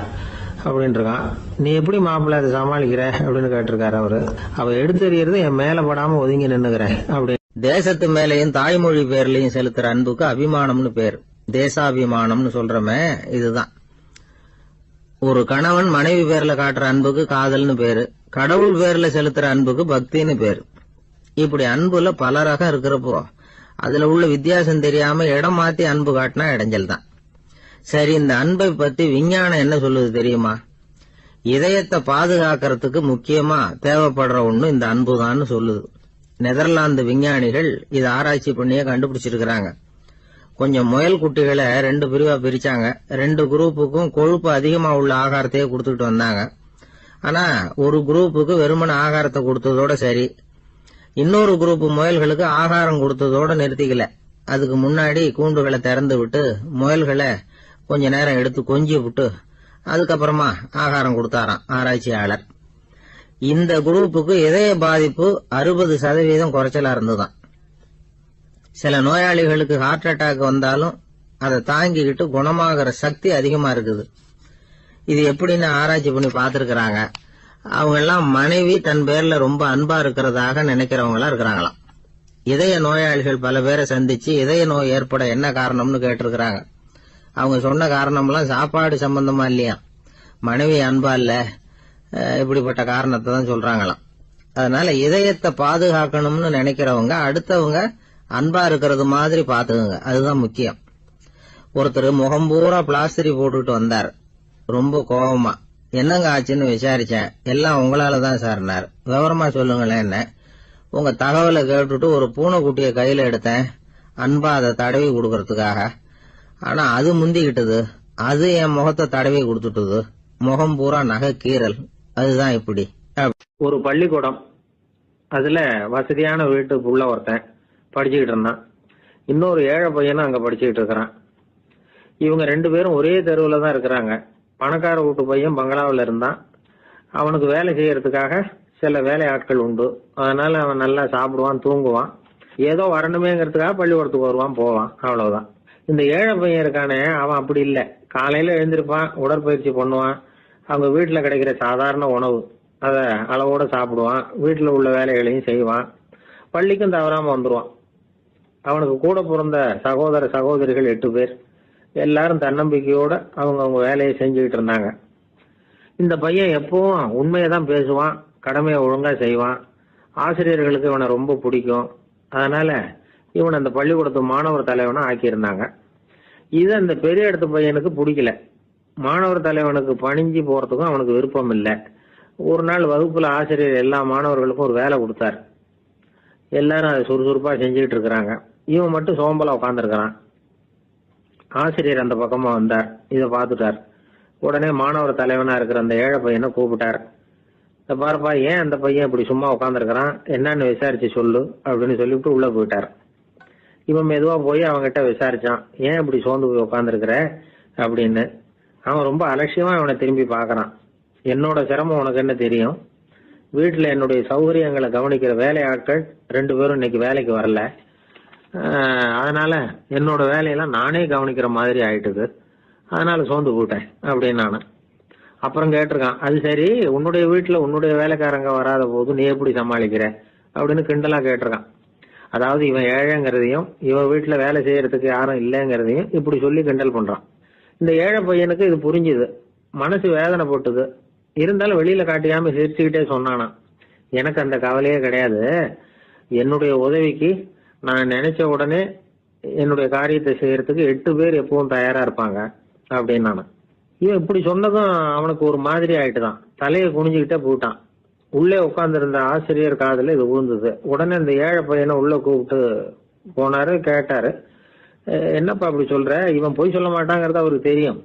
அப்படின்னு இருக்கான். நீ எப்படி மாப்பிள்ள அதை சமாளிக்கிற அப்படின்னு கேட்டிருக்காரு அவரு. அவ எடுத்தெறியறது என் மேல படாம ஒதுங்கி நின்னுக்கிறேன் அப்படின்னு. தேசத்து மேலையும் தாய்மொழி பேர்லயும் செலுத்துற அன்புக்கு அபிமானம்னு பேர். தேசாபிமானம்னு சொல்றமே இதுதான். ஒரு கணவன் மனைவி பேர்ல காட்டுற அன்புக்கு காதல்னு பேரு, கடவுள் பேர்ல செலுத்துற அன்புக்கு பக்தின்னு பேரு. இப்படி அன்புல பல ரகம் இருக்கிறப்போ அதுல உள்ள வித்தியாசம் தெரியாம இடம் மாத்தி அன்பு காட்டினா இடைஞ்சல் தான். சரி, இந்த அன்பை பத்தி விஞ்ஞானம் என்ன சொல்லுது தெரியுமா? இதயத்தை பாதுகாக்கிறதுக்கு முக்கியமா தேவைப்படுற ஒண்ணு இந்த அன்புதான்னு சொல்லுது. நெதர்லாந்து விஞ்ஞானிகள் இதை ஆராய்ச்சி பண்ணியே கண்டுபிடிச்சிருக்கிறாங்க. கொஞ்சம் முயல் குட்டிகளை 2 பிரிவா பிரிச்சாங்க. 2 குரூப்புக்கும் கொழுப்பு அதிகமா உள்ள ஆகாரத்தையே கொடுத்துட்டு வந்தாங்க. ஆனா ஒரு குரூப்புக்கு வெறுமன ஆகாரத்தை கொடுத்ததோட சரி, இன்னொரு குரூப் முயல்களுக்கு ஆகாரம் கொடுத்ததோட நிறுத்திக்கல. அதுக்கு முன்னாடி கூண்டுகளை திறந்து விட்டு முயல்களை கொஞ்ச நேரம் எடுத்து கொஞ்சி விட்டு அதுக்கப்புறமா ஆகாரம் கொடுத்தாராம் ஆராய்ச்சியாளர். இந்த குரூப்புக்கு இதய பாதிப்பு 60% குறைச்சலா இருந்துதான். சில நோயாளிகளுக்கு ஹார்ட் அட்டாக் வந்தாலும் அதை தாங்கிக்கிட்டு குணமாகிற சக்தி அதிகமா இருக்குது. இது எப்படின்னு ஆராய்ச்சி பண்ணி பார்த்திருக்கிறாங்க. அவங்க எல்லாம் மனைவி தன் பேர்ல ரொம்ப அன்பா இருக்கிறதாக நினைக்கிறவங்களா இருக்கிறாங்களாம். இதய நோயாளிகள் பல பேரை சந்திச்சு இதய நோய் ஏற்பட என்ன காரணம்னு கேட்டிருக்கிறாங்க. அவங்க சொன்ன காரணம்லாம் சாப்பாடு சம்பந்தமா இல்லையா, மனைவி அன்பா இல்ல, இப்படிப்பட்ட காரணத்தை தான் சொல்றாங்களாம். அதனால இதயத்தை பாதுகாக்கணும்னு நினைக்கிறவங்க அடுத்தவங்க அன்பா இருக்கிறது மாதிரி பாத்துக்குங்க, அதுதான் முக்கியம். ஒருத்தர் முகம் பூரா பிளாஸ்டரி போட்டுட்டு வந்தார் ரொம்ப கோபமா. என்னங்க ஆச்சுன்னு விசாரிச்சேன். எல்லாம் உங்களாலதான் சார்னார். விவரமா சொல்லுங்களேன். என்ன உங்க தகவலை கேட்டுட்டு ஒரு பூனைக்குட்டிய கையில எடுத்தேன், அன்பா அதை தடவி கொடுக்கறதுக்காக. ஆனா அது முந்திக்கிட்டது. அது என் முகத்தை தடவி கொடுத்துட்டுது. முகம் பூரா நகை கீறல். அதுதான் இப்படி. ஒரு பள்ளிக்கூடம், அதுல வசதியான வீட்டுக்குள்ள ஒருத்தன் படிச்சுக்கிட்டு இருந்தான். இன்னொரு ஏழை பையனும் அங்க படிச்சுக்கிட்டு இருக்கிறான். இவங்க 2 பேரும் ஒரே தெருவுல தான் இருக்கிறாங்க. பணக்கார வீட்டு பையன் பங்களாவில் இருந்தான். அவனுக்கு வேலை செய்யறதுக்காக சில வேலை ஆட்கள் உண்டு. அதனால அவன் நல்லா சாப்பிடுவான், தூங்குவான். ஏதோ வரணுமேங்கிறதுக்காக பள்ளிக்கூடத்துக்கு வருவான், போவான், அவ்வளவுதான். இந்த ஏழை பையன் இருக்கானே, அவன் அப்படி இல்லை. காலையில எழுந்திருப்பான், உடற்பயிற்சி பண்ணுவான், அவங்க வீட்டுல கிடைக்கிற சாதாரண உணவு அத அளவோட சாப்பிடுவான், வீட்டுல உள்ள வேலைகளையும் செய்வான், பள்ளிக்கும் தவறாம வந்துருவான். அவனுக்கு கூட பிறந்த சகோதர சகோதரிகள் 8 பேர். எல்லாரும் தன்னம்பிக்கையோட அவங்க வேலையை செஞ்சுக்கிட்டு இருந்தாங்க. இந்த பையன் எப்பவும் உண்மையதான் பேசுவான், கடமையை ஒழுங்கா செய்வான். ஆசிரியர்களுக்கு இவனை ரொம்ப பிடிக்கும். அதனால இவன் அந்த பள்ளிக்கூடத்து மாணவர் தலைவனா ஆக்கியிருந்தாங்க. இது அந்த பெரிய இடத்து பையனுக்கு பிடிக்கல. மாணவர் தலைவனுக்கு பணிஞ்சு போறதுக்கும் அவனுக்கு விருப்பம் இல்லை. ஒரு நாள் வகுப்புல ஆசிரியர் எல்லா மாணவர்களுக்கும் ஒரு வேலை கொடுத்தார். எல்லாரும் அதை சுறுசுறுப்பா செஞ்சுக்கிட்டு இருக்கிறாங்க. இவன் மட்டும் சோம்பலா உட்காந்துருக்கிறான். ஆசிரியர் அந்த பக்கமா வந்தார். இதை பார்த்துட்டார். உடனே மாணவர் தலைவனா இருக்கிற அந்த ஏழை பையனை கூப்பிட்டார். இந்த பாருப்பா, ஏன் அந்த பையன் இப்படி சும்மா உட்காந்துருக்கிறான், என்னன்னு விசாரிச்சு சொல்லு அப்படின்னு சொல்லிவிட்டு உள்ள போயிட்டார். இவன் மெதுவா போய் அவன்கிட்ட விசாரிச்சான், ஏன் இப்படி சோர்ந்து போய் உட்காந்துருக்கிற அப்படின்னு. அவன் ரொம்ப அலட்சியமா அவனை திரும்பி பாக்குறான். என்னோட சிரமம் உனக்கு என்ன தெரியும்? வீட்டுல என்னுடைய சௌகரியங்களை கவனிக்கிற வேலை ஆட்கள் 2 பேரும் இன்னைக்கு வேலைக்கு வரல. அதனால என்னோட வேலையெல்லாம் நானே கவனிக்கிற மாதிரி ஆயிட்டுது. அதனால சோர்ந்து போட்டேன் அப்படின்னு நானு. அப்புறம் கேட்டிருக்கான், அது சரி, உன்னுடைய வீட்டுல உன்னுடைய வேலைக்காரங்க வராத போது நீ எப்படி சமாளிக்கிற அப்படின்னு கிண்டலா கேட்டிருக்கான். அதாவது இவன் ஏழைங்கிறதையும் இவன் வீட்டுல வேலை செய்யறதுக்கு யாரும் இல்லைங்கிறதையும் இப்படி சொல்லி கிண்டல் பண்றான். இந்த ஏழை பையனுக்கு இது புரிஞ்சுது. மனசு வேதனை போட்டுது. இருந்தாலும் வெளியில காட்டியாம சிரிச்சுக்கிட்டே சொன்னானா, எனக்கு அந்த கவலையே கிடையாது. என்னுடைய உதவிக்கு நான் நினைச்ச உடனே என்னுடைய காரியத்தை செய்யறதுக்கு 8 பேர் எப்பவும் தயாரா இருப்பாங்க அப்படின்னு நானு. இவன் இப்படி சொன்னதும் அவனுக்கு ஒரு மாதிரி ஆயிட்டுதான். தலையை குனிஞ்சுக்கிட்டே போயிட்டான். உள்ளே உட்கார்ந்து இருந்த ஆசிரியர் காதுல இது விழுந்தது. உடனே இந்த ஏழை பையனை உள்ள கூப்பிட்டு போனாரு. கேட்டாரு, என்னப்பா இப்படி சொல்ற? இவன் பொய் சொல்ல மாட்டாங்கிறது அவருக்கு தெரியும்.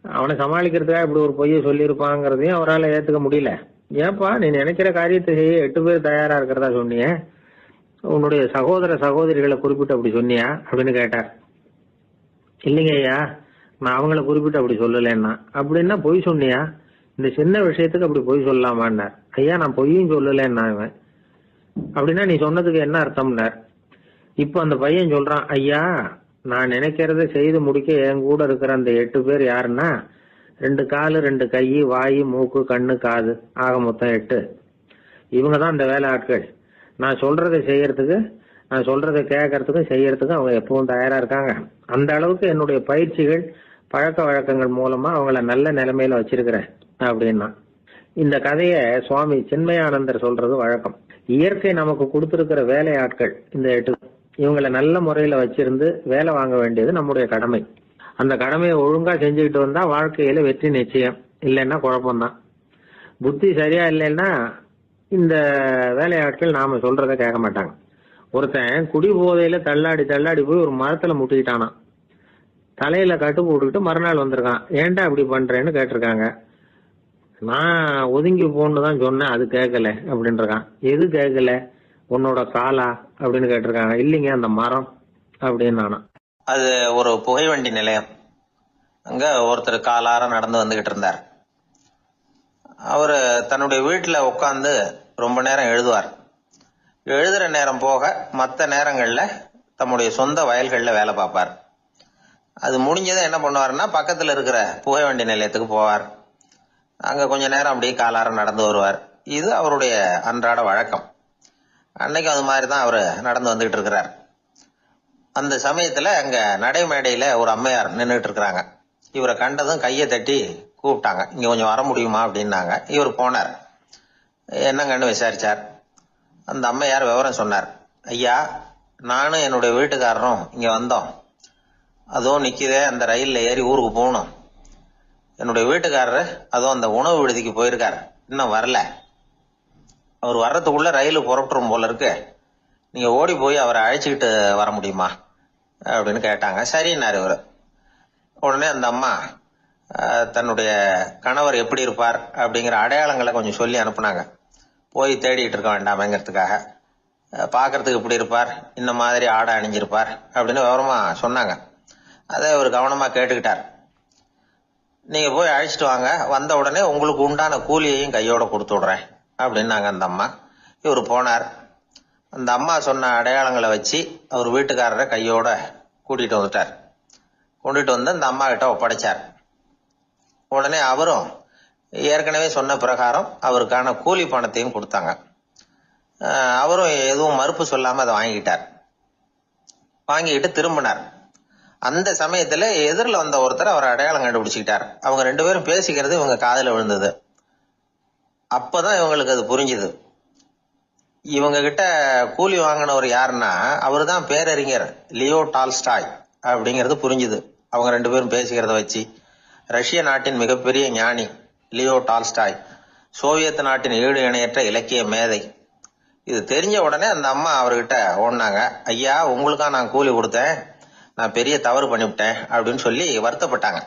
அவனை சமாளிக்கிறதுக்காக இப்படி ஒரு பொய்யை சொல்லியிருப்பாங்கிறதையும் அவரால் ஏத்துக்க முடியல. ஏப்பா, நீ நினைக்கிற காரியத்தை செய்ய 8 பேர் தயாரா இருக்கிறதா சொன்னிய, உன்னுடைய சகோதர சகோதரிகளை குறிப்பிட்டு அப்படி சொன்னியா அப்படின்னு கேட்டார். இல்லைங்க ஐயா, நான் அவங்கள குறிப்பிட்டு அப்படி சொல்லலன்னா. அப்படின்னா பொய் சொன்னியா? இந்த சின்ன விஷயத்துக்கு அப்படி பொய் சொல்லலாமான்னார். ஐயா, நான் பொய்யும் சொல்லலன்னா. இவன் அப்படின்னா நீ சொன்னதுக்கு என்ன அர்த்தம்னார். இப்ப அந்த பையன் சொல்றான், ஐயா, நான் நினைக்கிறத செய்து முடிக்க என் கூட இருக்கிற அந்த 8 பேர் யாருன்னா 2 காலு, 2 கை, வாய், மூக்கு, கண்ணு, காது, ஆக மொத்தம் 8. இவங்கதான் அந்த வேலை ஆட்கள். நான் சொல்றதை செய்யறதுக்கு, நான் சொல்றதை கேட்கறதுக்கும் செய்யறதுக்கும் அவங்க எப்பவும் தயாரா இருக்காங்க. அந்த அளவுக்கு என்னுடைய பயிற்சிகள், பழக்க வழக்கங்கள் மூலமா அவங்கள நல்ல நிலைமையில வச்சிருக்கிறேன் அப்படின்னா. இந்த கதைய சுவாமி சின்மயானந்தர் சொல்றது வழக்கம். இயற்கை நமக்கு கொடுத்திருக்கிற வேலை ஆட்கள் இந்த 8. இவங்களை நல்ல முறையில வச்சிருந்து வேலை வாங்க வேண்டியது நம்முடைய கடமை. அந்த கடமையை ஒழுங்கா செஞ்சுக்கிட்டு வந்தா வாழ்க்கையில வெற்றி நிச்சயம். இல்லைன்னா குழப்பம்தான். புத்தி சரியா இல்லைன்னா இந்த வேலையாட்கள் நாம சொல்றத கேட்க மாட்டாங்க. ஒருத்தன் குடி போதையில தள்ளாடி தள்ளாடி போய் ஒரு மரத்துல முட்டிக்கிட்டானா. தலையில கட்டு போட்டுக்கிட்டு மறுநாள் வந்திருக்கான். ஏன்டா இப்படி பண்றேன்னு கேட்டிருக்காங்க. நான் ஒதுங்கி போன்னு தான் சொன்னேன், அது கேட்கல அப்படின்றான். எது கேட்கல? உன்னோட காலா அப்படின்னு கேட்டிருக்காங்க. இல்லைங்க, அந்த மரம் அப்படின்னு நானா. அது ஒரு புகைவண்டி நிலையம். அங்க ஒருத்தர் காலார நடந்து வந்துகிட்டு இருந்தார். அவரு தன்னுடைய வீட்டுல உட்காந்து ரொம்ப நேரம் எழுதுவார். எழுதுற நேரம் போக மற்ற நேரங்கள்ல தம்முடைய சொந்த வயல்கள்ல வேலை பார்ப்பார். அது முடிஞ்சதை என்ன பண்ணுவாருன்னா, பக்கத்துல இருக்கிற புகைவண்டி நிலையத்துக்கு போவார். அங்க கொஞ்ச நேரம் அப்படியே காலார நடந்து வருவார். இது அவருடைய அன்றாட வழக்கம். அன்னைக்கு அது மாதிரி தான் அவரு நடந்து வந்துகிட்டு இருக்கிறார். அந்த சமயத்துல அங்க நடைமேடையில ஒரு அம்மையார் நின்றுட்டு இருக்கிறாங்க. இவரை கண்டதும் கையை தட்டி கூப்பிட்டாங்க. இங்க கொஞ்சம் வர முடியுமா அப்படின்னாங்க. இவர் போனார். என்னங்கன்னு விசாரிச்சார். அந்த அம்மையார் விவரம் சொன்னார். ஐயா, நானும் என்னுடைய வீட்டுக்காரரும் இங்க வந்தோம். அதுவும் நிக்குதே, அந்த ரயில்ல ஏறி ஊருக்கு போகணும். என்னுடைய வீட்டுக்காரரு அதுவும் அந்த உணவு விடுதிக்கு போயிருக்காரு, இன்னும் வரல. அவர் வர்றதுக்குள்ள ரயில் புறப்பட்டுரும் போல இருக்கு. நீங்க ஓடி போய் அவரை அழைச்சிக்கிட்டு வர முடியுமா அப்படின்னு கேட்டாங்க. சரின்னாரு இவரு. உடனே அந்த அம்மா தன்னுடைய கணவர் எப்படி இருப்பார் அப்படிங்கிற அடையாளங்களை கொஞ்சம் சொல்லி அனுப்புனாங்க. போய் தேடிட்டு இருக்க வேண்டாமேங்கிறதுக்காக. பார்க்கறதுக்கு இப்படி இருப்பார், இந்த மாதிரி ஆடை அணிஞ்சிருப்பார் அப்படின்னு விவரமா சொன்னாங்க. அதை இவர் கவனமா கேட்டுக்கிட்டார். நீங்க போய் அழைச்சிட்டு வாங்க, வந்த உடனே உங்களுக்கு உண்டான கூலியையும் கையோட கொடுத்து விடுறேன் அப்படின்னாங்க அந்த அம்மா. இவர் போனார். அந்த அம்மா சொன்ன அடையாளங்களை வச்சு அவர் வீட்டுக்காரரை கையோட கூட்டிட்டு வந்துட்டார். கொண்டுட்டு வந்து அந்த அம்மா கிட்ட ஒப்படைச்சார். உடனே அவரும் ஏற்கனவே சொன்ன பிரகாரம் அவருக்கான கூலி பணத்தையும் கொடுத்தாங்க. அவரும் எதுவும் மறுப்பு சொல்லாம அதை வாங்கிட்டார். வாங்கிட்டு திரும்பினார். அந்த சமயத்துல எதிரில் வந்த ஒருத்தர் அவர் அடையாளம் கண்டுபிடிச்சுக்கிட்டார். அவங்க 2 பேரும் பேசிக்கிறது இவங்க காதுல விழுந்தது. அப்பதான் இவங்களுக்கு அது புரிஞ்சுது. இவங்க கிட்ட கூலி வாங்கினவர் யாருன்னா அவரு தான் பேரறிஞர் லியோ டால்ஸ்டாய் அப்படிங்கிறது புரிஞ்சுது அவங்க 2 பேரும் பேசிக்கிறத வச்சு. ரஷ்ய நாட்டின் மிகப்பெரிய ஞானி லியோ டால்ஸ்டாய், சோவியத் நாட்டின் ஈடு இணையற்ற இலக்கிய மேதை. இது தெரிஞ்ச உடனே அந்த அம்மா அவர்கிட்ட ஓடினாங்க. ஐயா, உங்களுக்கா நான் கூலி கொடுத்தேன், நான் பெரிய தவறு பண்ணிவிட்டேன் அப்படின்னு சொல்லி வருத்தப்பட்டாங்க.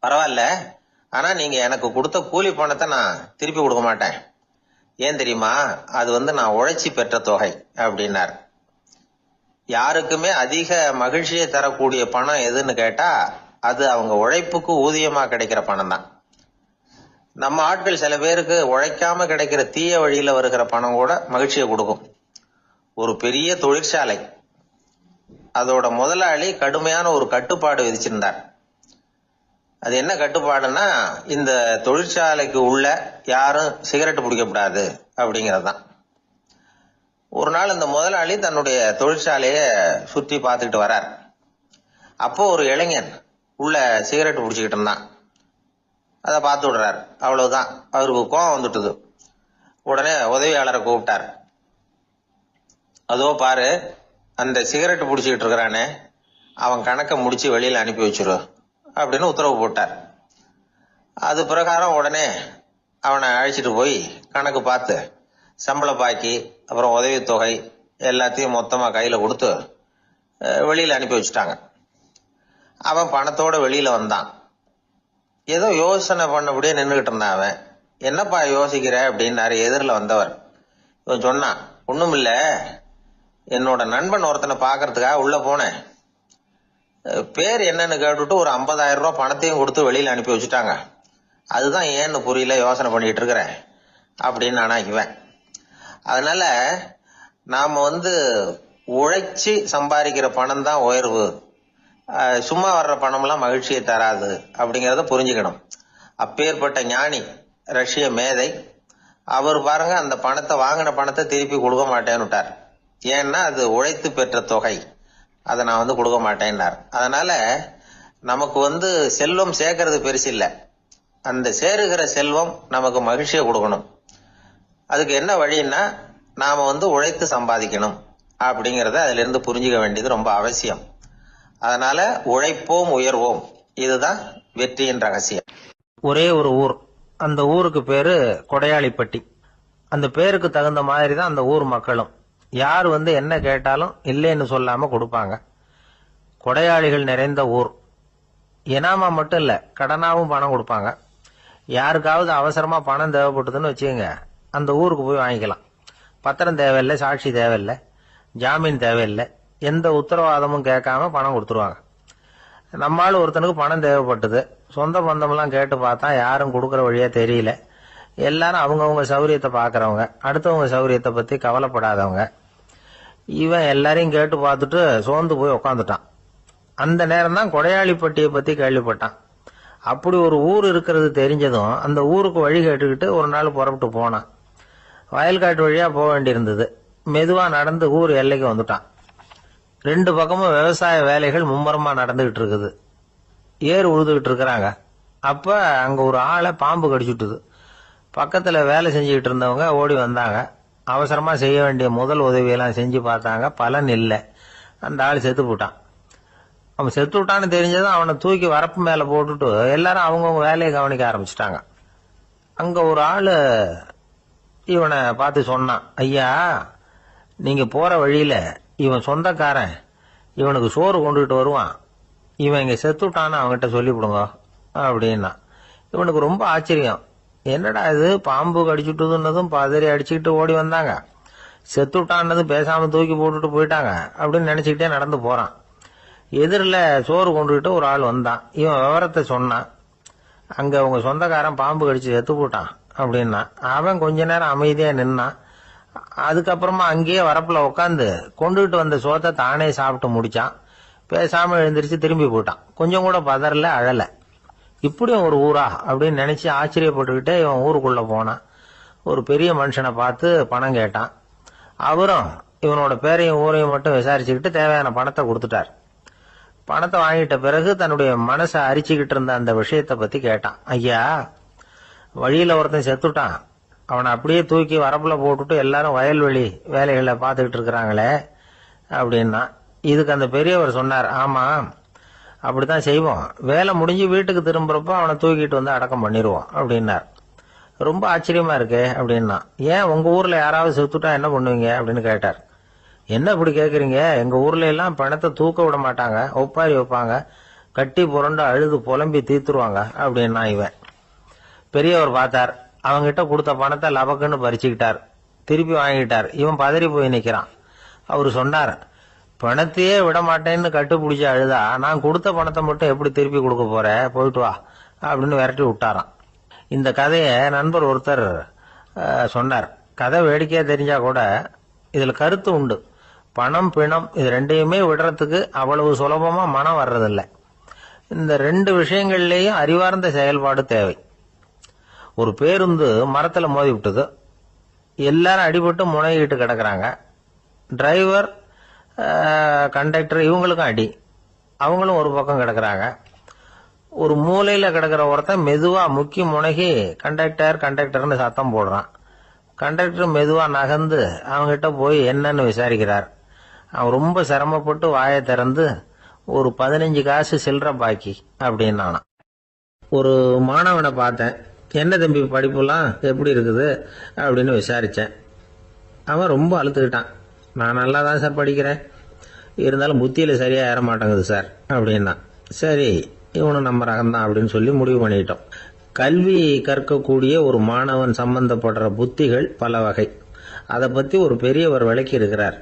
பரவாயில்ல, ஆனா நீங்க எனக்கு கொடுத்த கூலி பணத்தை நான் திருப்பி கொடுக்க மாட்டேன். ஏன் தெரியுமா? அது நான் உழைச்சி பெற்ற தொகை அப்படின்னார். யாருக்குமே அதிக மகிழ்ச்சியை தரக்கூடிய பணம் எதுன்னு கேட்டா அது அவங்க உழைப்புக்கு ஊதியமா கிடைக்கிற பணம் தான். நம்ம ஆட்கள் சில பேருக்கு உழைக்காம கிடைக்கிற தீய வழியில வருகிற பணம் கூட மகிழ்ச்சியை கொடுக்கும். ஒரு பெரிய தொழிற்சாலை, அதோட முதலாளி கடுமையான ஒரு கட்டுப்பாடு விதிச்சிருந்தார். அது என்ன கட்டுப்பாடுன்னா, இந்த தொழிற்சாலைக்கு உள்ள யாரும் சிகரெட் பிடிக்கக்கூடாது அப்படிங்கறதுதான். ஒரு நாள் இந்த முதலாளி தன்னுடைய தொழிற்சாலைய சுற்றி பார்த்துக்கிட்டு வரார். அப்போ ஒரு இளைஞன் உள்ள சிகரெட் பிடிச்சுக்கிட்டு இருந்தான். அதை பார்த்து விடுறாரு. அவ்வளவுதான், அவருக்கு கோபம் வந்துட்டுது. உடனே உதவியாளரை கூப்பிட்டார். அதோ பாரு, அந்த சிகரெட் பிடிச்சிக்கிட்டு இருக்கிறானே, அவன் கணக்கை முடிச்சு வெளியில அனுப்பி வச்சிரு அப்படின்னு உத்தரவு போட்டார். அது பிரகாரம் உடனே அவனை அழைச்சிட்டு போய் கணக்கு பார்த்து சம்பள பாக்கி அப்புறம் உதவித்தொகை எல்லாத்தையும் மொத்தமா கையில கொடுத்து வெளியில அனுப்பி வச்சுட்டாங்க. அவன் பணத்தோட வெளியில வந்தான். ஏதோ யோசனை பண்ணபடியே நின்றுகிட்டு இருந்தான். அவன் என்னப்பா யோசிக்கிற அப்படின்னாரு எதிரில் வந்தவர். இவன் சொன்னான், ஒண்ணுமில்ல, என்னோட நண்பன் ஒருத்தனை பாக்குறதுக்காக உள்ள போனேன். பேர் என்னன்னு கேட்டுட்டு ஒரு 50,000 ரூபாய் பணத்தையும் கொடுத்து வெளியில அனுப்பி வச்சுட்டாங்க. அதுதான் ஏன்னு புரியல, யோசனை பண்ணிட்டு இருக்கிறேன் அப்படின்னு நானாக்குவேன். அதனால நாம உழைச்சி சம்பாதிக்கிற பணம் தான் உயர்வு, சும்மா வர்ற பணம்லாம் மகிழ்ச்சியை தராது அப்படிங்கறத புரிஞ்சுக்கணும். அப்பேற்பட்ட ஞானி ரஷ்ய மேதை அவர் பாருங்க, அந்த பணத்தை வாங்கின பணத்தை திருப்பி கொடுக்க மாட்டேன்னு விட்டார். ஏன்னா அது உழைத்து பெற்ற தொகை, அதை நான் கொடுக்க மாட்டேன்னார். அதனால நமக்கு செல்வம் சேர்க்கறது பெருசு இல்ல, அந்த சேருகிற செல்வம் நமக்கு மகிழ்ச்சியை கொடுக்கணும். அதுக்கு என்ன வழின்னா நாம உழைத்து சம்பாதிக்கணும் அப்படிங்கறத அதுல இருந்து புரிஞ்சுக்க வேண்டியது ரொம்ப அவசியம். அதனால உழைப்போம் உயர்வோம், இதுதான் வெற்றியின் ரகசியம். ஒரே ஒரு ஊர், அந்த ஊருக்கு பேரு கொடையாளிப்பட்டி. அந்த பேருக்கு தகுந்த மாதிரி தான் அந்த ஊர் மக்களும். யார் என்ன கேட்டாலும் இல்லைன்னு சொல்லாம கொடுப்பாங்க. கொடையாளிகள் நிறைந்த ஊர். இனாமா மட்டும் இல்ல, கடனாவும் பணம் கொடுப்பாங்க. யாருக்காவது அவசரமா பணம் தேவைப்பட்டதுன்னு வச்சுக்கோங்க, அந்த ஊருக்கு போய் வாங்கிக்கலாம். பத்திரம் தேவையில்லை, சாட்சி தேவையில்லை, ஜாமீன் தேவையில்லை, எந்த உத்தரவாதமும் கேட்காம பணம் கொடுத்துருவாங்க. நம்மால் ஒருத்தனுக்கு பணம் தேவைப்பட்டது, சொந்த பந்தம்லாம் கேட்டு பார்த்தா யாரும் கொடுக்கற வழியா தெரியல. எல்லாரும் அவங்கவுங்க சௌரியத்தை பாக்குறவங்க, அடுத்தவங்க சௌரியத்தை பத்தி கவலைப்படாதவங்க. இவன் எல்லாரையும் கேட்டு பார்த்துட்டு சோர்ந்து போய் உக்காந்துட்டான். அந்த நேரம் தான் கொடையாளிப்பட்டியை பத்தி கேள்விப்பட்டான். அப்படி ஒரு ஊர் இருக்கிறது தெரிஞ்சதும் அந்த ஊருக்கு வழி கேட்டுக்கிட்டு ஒரு நாள் புறப்பட்டு போனான். வயல்காட்டு வழியா போக வேண்டியிருந்தது. மெதுவா நடந்து ஊர் எல்லைக்கு வந்துட்டான். 2 பக்கமும் விவசாய வேலைகள் மும்முரமா நடந்துகிட்டு இருக்குது. ஏர் உழுதுகிட்டு இருக்கிறாங்க. அப்ப அங்க ஒரு ஆளை பாம்பு கடிச்சுட்டுது. பக்கத்துல வேலை செஞ்சுக்கிட்டு இருந்தவங்க ஓடி வந்தாங்க. அவசரமா செய்ய வேண்டிய முதல் உதவியெல்லாம் செஞ்சு பார்த்தாங்க, பலன் இல்லை. அந்த ஆள் செத்து போட்டான். அவன் செத்து விட்டான்னு தெரிஞ்சதும் அவனை தூக்கி வரப்பு மேல போட்டுட்டு எல்லாரும் அவங்கவுங்க வேலையை கவனிக்க ஆரம்பிச்சிட்டாங்க. அங்க ஒரு ஆளு இவனை பார்த்து சொன்னான், ஐயா, நீங்க போற வழியில இவன் சொந்தக்காரன் இவனுக்கு சோறு கொண்டுகிட்டு வருவான், இவன் இங்க செத்துட்டான்னு அவன்கிட்ட சொல்லிவிடுங்க அப்படின்னா. இவனுக்கு ரொம்ப ஆச்சரியம், என்னடா இது பாம்பு கடிச்சுட்டுதுன்னதும் பதறி அடிச்சுக்கிட்டு ஓடி வந்தாங்க, செத்துட்டான்னதும் பேசாம தூக்கி போட்டுட்டு போயிட்டாங்க அப்படின்னு நினைச்சுக்கிட்டே நடந்து போறான். எதிரில் சோறு கொண்டுகிட்டு ஒரு ஆள் வந்தான். இவன் விவரத்தை சொன்னான். அங்க உங்க சொந்தக்காரன் பாம்பு கடிச்சு செத்து போட்டான் அப்படின்னா. அவன் கொஞ்ச நேரம் அமைதியா நின்னான். அதுக்கப்புறமா அங்கேயே வரப்புல உட்காந்து கொண்டுகிட்டு வந்த சோத்தை தானே சாப்பிட்டு முடிச்சான். பேசாம எழுந்திரிச்சு திரும்பி போயிட்டான். கொஞ்சம் கூட பதறல, அழல. இப்படியும் ஒரு ஊரா அப்படின்னு நினைச்சு ஆச்சரியப்பட்டுக்கிட்டே இவன் ஊருக்குள்ள போனான். ஒரு பெரிய மனுஷனை பார்த்து பணம் கேட்டான். அவரும் இவனோட பேரையும் ஊரையும் மட்டும் விசாரிச்சுக்கிட்டு தேவையான பணத்தை கொடுத்துட்டார். பணத்தை வாங்கிட்ட பிறகு தன்னுடைய மனசை அரிச்சுக்கிட்டு இருந்த அந்த விஷயத்தை பத்தி கேட்டான். ஐயா, வழியில ஒருத்தன் செத்துட்டான், அவனை அப்படியே தூக்கி வரப்புல போட்டுட்டு எல்லாரும் வயல்வெளி வேலைகளை பார்த்துக்கிட்டு இருக்கிறாங்களே அப்படின்னா. இதுக்கு அந்த பெரியவர் சொன்னார், ஆமா அப்படித்தான் செய்வோம், வேலை முடிஞ்சு வீட்டுக்கு திரும்புறப்போ அவனை தூக்கிட்டு வந்து அடக்கம் பண்ணிடுவோம் அப்படின்னார். ரொம்ப ஆச்சரியமா இருக்கு அப்படின்னா. ஏன் உங்க ஊர்ல யாராவது செத்துட்டா என்ன பண்ணுவீங்க அப்படின்னு கேட்டார். என்ன இப்படி கேக்குறீங்க, எங்க ஊர்ல எல்லாம் பணத்தை தூக்க விட மாட்டாங்க, ஒப்பாரி வைப்பாங்க, கட்டி புரண்டு அழுது புலம்பி தீத்துருவாங்க அப்படின்னா. இவன் பெரியவர் பார்த்தார். அவங்கிட்ட கொடுத்த பணத்தை லபக்குன்னு பறிச்சுக்கிட்டார். திருப்பி வாங்கிட்டார். இவன் பதறி போய் நிக்கிறான். அவரு சொன்னார், பணத்தையே விட மாட்டேன்னு கட்டுப்பிடிச்சு அழுதா நான் கொடுத்த பணத்தை மட்டும் எப்படி திருப்பி கொடுக்க போற, போயிட்டு வா அப்படின்னு விரட்டி விட்டாராம். இந்த கதையை நண்பர் ஒருத்தர் சொன்னார். கதை வேடிக்கையா தெரிஞ்சா கூட இதுல கருத்து உண்டு. பணம் பிணம் இது ரெண்டையுமே விடுறதுக்கு அவ்வளவு சுலபமா மனம் வர்றதில்லை. இந்த ரெண்டு விஷயங்கள்லயும் அறிவார்ந்த செயல்பாடு தேவை. ஒரு பேருந்து மரத்துல மோதி விட்டது. எல்லாரும் அடிபட்டு முனைகிட்டு கிடக்குறாங்க. டிரைவர், கண்டக்டர் இவங்களுக்கும் அடி. அவங்களும் ஒரு பக்கம் கிடக்குறாங்க. ஒரு மூலையில கிடக்கிற ஒருத்தன் மெதுவா முக்கி முனகி கண்டக்டர்னு சத்தம் போடுறான். கண்டக்டர் மெதுவா நகர்ந்து அவங்கிட்ட போய் என்னன்னு விசாரிக்கிறார். அவன் ரொம்ப சிரமப்பட்டு வாயை திறந்து ஒரு 15 காசு சில்லற பாக்கி அப்படின்னானா. ஒரு மாணவனை பார்த்தேன். என்ன தம்பி படிப்புலாம் எப்படி இருக்குது அப்படின்னு விசாரிச்சேன். அவன் ரொம்ப அழுத்துக்கிட்டான். நான் நல்லா தான் சார் படிக்கிறேன், இருந்தாலும் புத்தியில சரியா ஏற மாட்டேங்குது சார் அப்படின்னா. சரி, இவனும் நம்ம ரகம்தான் அப்படின்னு சொல்லி முடிவு பண்ணிட்டோம். கல்வி கற்கக்கூடிய ஒரு மாணவன் சம்பந்தப்படுற புத்திகள் பல வகை. அதை பத்தி ஒரு பெரியவர் விளக்கி இருக்கிறார்.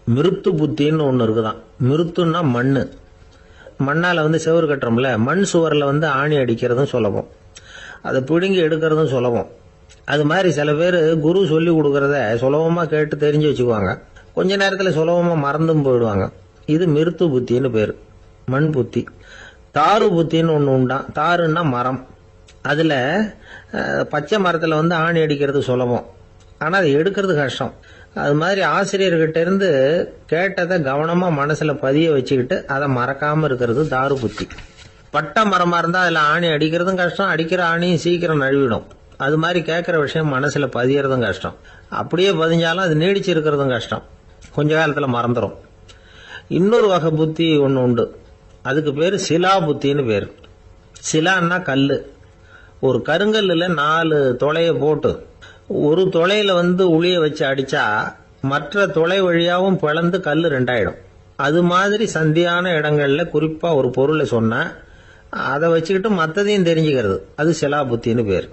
மிருத்து புத்தின்னு ஒன்று இருக்குதான். மிருத்துன்னா மண்ணு. மண்ணால செவுறு கட்டுறோம்ல, மண் சுவரில் ஆணி அடிக்கிறதும் சுலபம், அதை பிடுங்கி எடுக்கிறதும் சுலபம். அது மாதிரி சில பேர் குரு சொல்லி கொடுக்கறத சுலபமா கேட்டு தெரிஞ்சு வச்சுக்குவாங்க. கொஞ்ச நேரத்தில் சுலபமா மறந்தும் போயிடுவாங்க. இது மிருத்து புத்தின்னு பேரு, மண் புத்தி. தாரு புத்தின்னு ஒன்று உண்டான். தாருன்னா மரம். அதுல பச்சை மரத்துல ஆணி அடிக்கிறது சுலபம், ஆனா அதை எடுக்கிறது கஷ்டம். அது மாதிரி ஆசிரியர்கிட்ட இருந்து கேட்டதை கவனமா மனசுல பதிய வச்சுக்கிட்டு அதை மறக்காம இருக்கிறது தாரு புத்தி. பட்டை மரமா இருந்தா அதுல ஆணி அடிக்கிறதும் கஷ்டம், அடிக்கிற ஆணியும் சீக்கிரம் நழுவிடும். அது மாதிரி கேட்கிற விஷயம் மனசுல பதியறதும் கஷ்டம். அப்படியே பதிஞ்சாலும் அது நீடிச்சு இருக்கிறதும் கஷ்டம், கொஞ்ச காலத்துல மறந்துடும். இன்னொரு வகை புத்தி ஒன்று உண்டு. அதுக்கு பேரு சிலா புத்தின்னு பேரு. சிலான்னா கல்லு. ஒரு கருங்கல்ல 4 துளைய போட்டு ஒரு துளையில உளிய வச்சு அடிச்சா மற்ற துளை வழியாவும் பிளந்து கல்லு 2 ஆயிடும். அது மாதிரி சந்தியான இடங்கள்ல குறிப்பா ஒரு பொருளை சொன்னா அதை வச்சுக்கிட்டு மற்றதையும் தெரிஞ்சுக்கிறது, அது சிலா புத்தின்னு பேர்.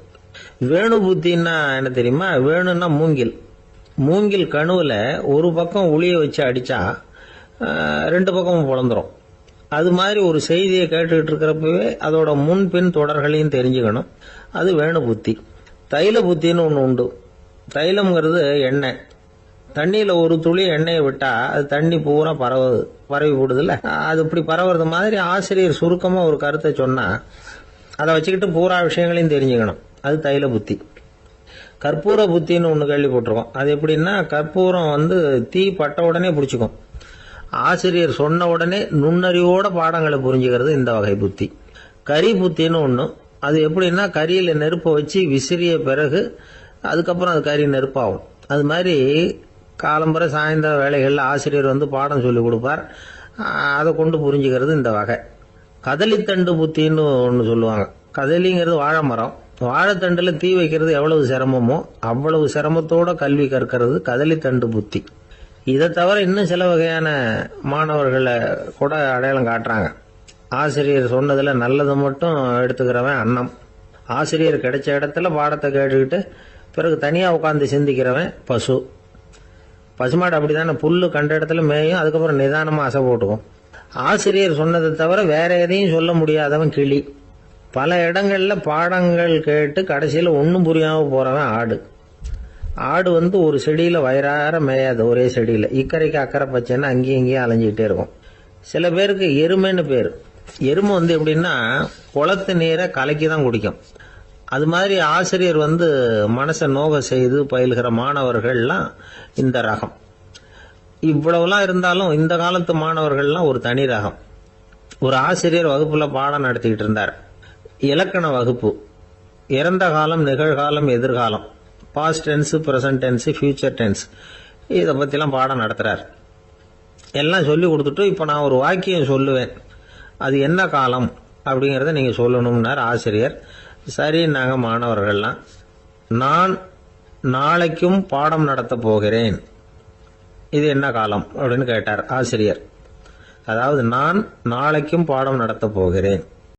வேணு புத்தின்னா என்ன தெரியுமா? வேணுன்னா மூங்கில். மூங்கில் கணுவுல ஒரு பக்கம் உளிய வச்சு அடிச்சா 2 பக்கமும் பிளந்துரும். அது மாதிரி ஒரு செய்தியை கேட்டுக்கிட்டு இருக்கிறப்பவே அதோட முன்பின் தொடர்களையும் தெரிஞ்சுக்கணும், அது வேணு புத்தி. தைல புத்தின்னு ஒன்று உண்டு. தைலம்ங்கிறது எண்ணெய். தண்ணியில ஒரு துளி எண்ணெயை விட்டா அது தண்ணி பூரா பரவி போடுதுல்ல, அது இப்படி பரவுறது மாதிரி ஆசிரியர் சுருக்கமா ஒரு கருத்தை சொன்னா அதை வச்சுக்கிட்டு பூரா விஷயங்களையும் தெரிஞ்சுக்கணும், அது தைல புத்தி. கற்பூர புத்தின்னு ஒன்று கேள்விப்பட்டிருக்கோம். அது எப்படின்னா, கற்பூரம் தீ பட்ட உடனே பிடிச்சிக்கும். ஆசிரியர் சொன்ன உடனே நுண்ணறிவோட பாடங்களை புரிஞ்சுக்கிறது இந்த வகை புத்தி. கரி புத்தின்னு ஒன்று. அது எப்படின்னா, கரியில நெருப்பை வச்சு விசிறிய பிறகு அதுக்கப்புறம் அது கறி நெருப்பாகும். அது மாதிரி காலம்பரை சாயந்தர வேலைகளில் ஆசிரியர் பாடம் சொல்லி கொடுப்பார். அதை கொண்டு புரிஞ்சுக்கிறது இந்த வகை. கதலித்தண்டு புத்தின்னு ஒன்று சொல்லுவாங்க. கதலிங்கிறது வாழை மரம். வாழைத்தண்டில் தீ வைக்கிறது எவ்வளவு சிரமமோ அவ்வளவு சிரமத்தோட கல்வி கற்கிறது கதலித்தண்டு புத்தி. இதை தவிர இன்னும் சில வகையான மாணவர்களை கூட அடையாளம் காட்டுறாங்க. ஆசிரியர் சொன்னதில் நல்லதை மட்டும் எடுத்துக்கிறவன் அன்னம். ஆசிரியர் கிடைச்ச இடத்துல பாடத்தை கேட்டுக்கிட்டு பிறகு தனியாக உட்காந்து சிந்திக்கிறவன் பசு. பசுமாடு அப்படி தானே, புல்லு கண்ட இடத்துல மேயும், அதுக்கப்புறம் நிதானமாக அசை போட்டுக்கும். ஆசிரியர் சொன்னதை தவிர வேற எதையும் சொல்ல முடியாதவன் கிளி. பல இடங்களில் பாடங்கள் கேட்டு கடைசியில் ஒன்றும் புரியாமல் போகிறவன் ஆடு. ஆடு ஒரு செடியில் வயிறார மேயாது, ஒரே செடியில். இக்கரைக்கு அக்கறை பச்சைன்னா அங்கேயும் இங்கேயும் அலைஞ்சிக்கிட்டே இருக்கும். சில பேருக்கு எருமைன்னு பேர். எருமை எப்படின்னா குளத்து நீரை கலக்கி தான் குடிக்கும். அது மாதிரி ஆசிரியர் மனசை நோக செய்து பயில்கிற மாணவர்கள்லாம் இந்த ரகம். இவ்வளவுலாம் இருந்தாலும் இந்த காலத்து மாணவர்கள்லாம் ஒரு தனி ரகம். ஒரு ஆசிரியர் வகுப்புல பாடம் நடத்திக்கிட்டு இருந்தார். இலக்கண வகுப்பு. இறந்த காலம், நிகழ்காலம், எதிர்காலம், past tense, present tense, future tense, இதை பற்றிலாம் பாடம் நடத்துகிறார். எல்லாம் சொல்லி கொடுத்துட்டு இப்போ நான் ஒரு வாக்கியம் சொல்லுவேன், அது என்ன காலம் அப்படிங்கிறத நீங்கள் சொல்லணும்னார் ஆசிரியர். சரி, நாங்கள் மாணவர்கள்லாம், நான் நாளைக்கும் பாடம் நடத்த போகிறேன், இது என்ன காலம் அப்படின்னு கேட்டார் ஆசிரியர். அதாவது நான் நாளைக்கும் பாடம் நடத்த போகிறேன்,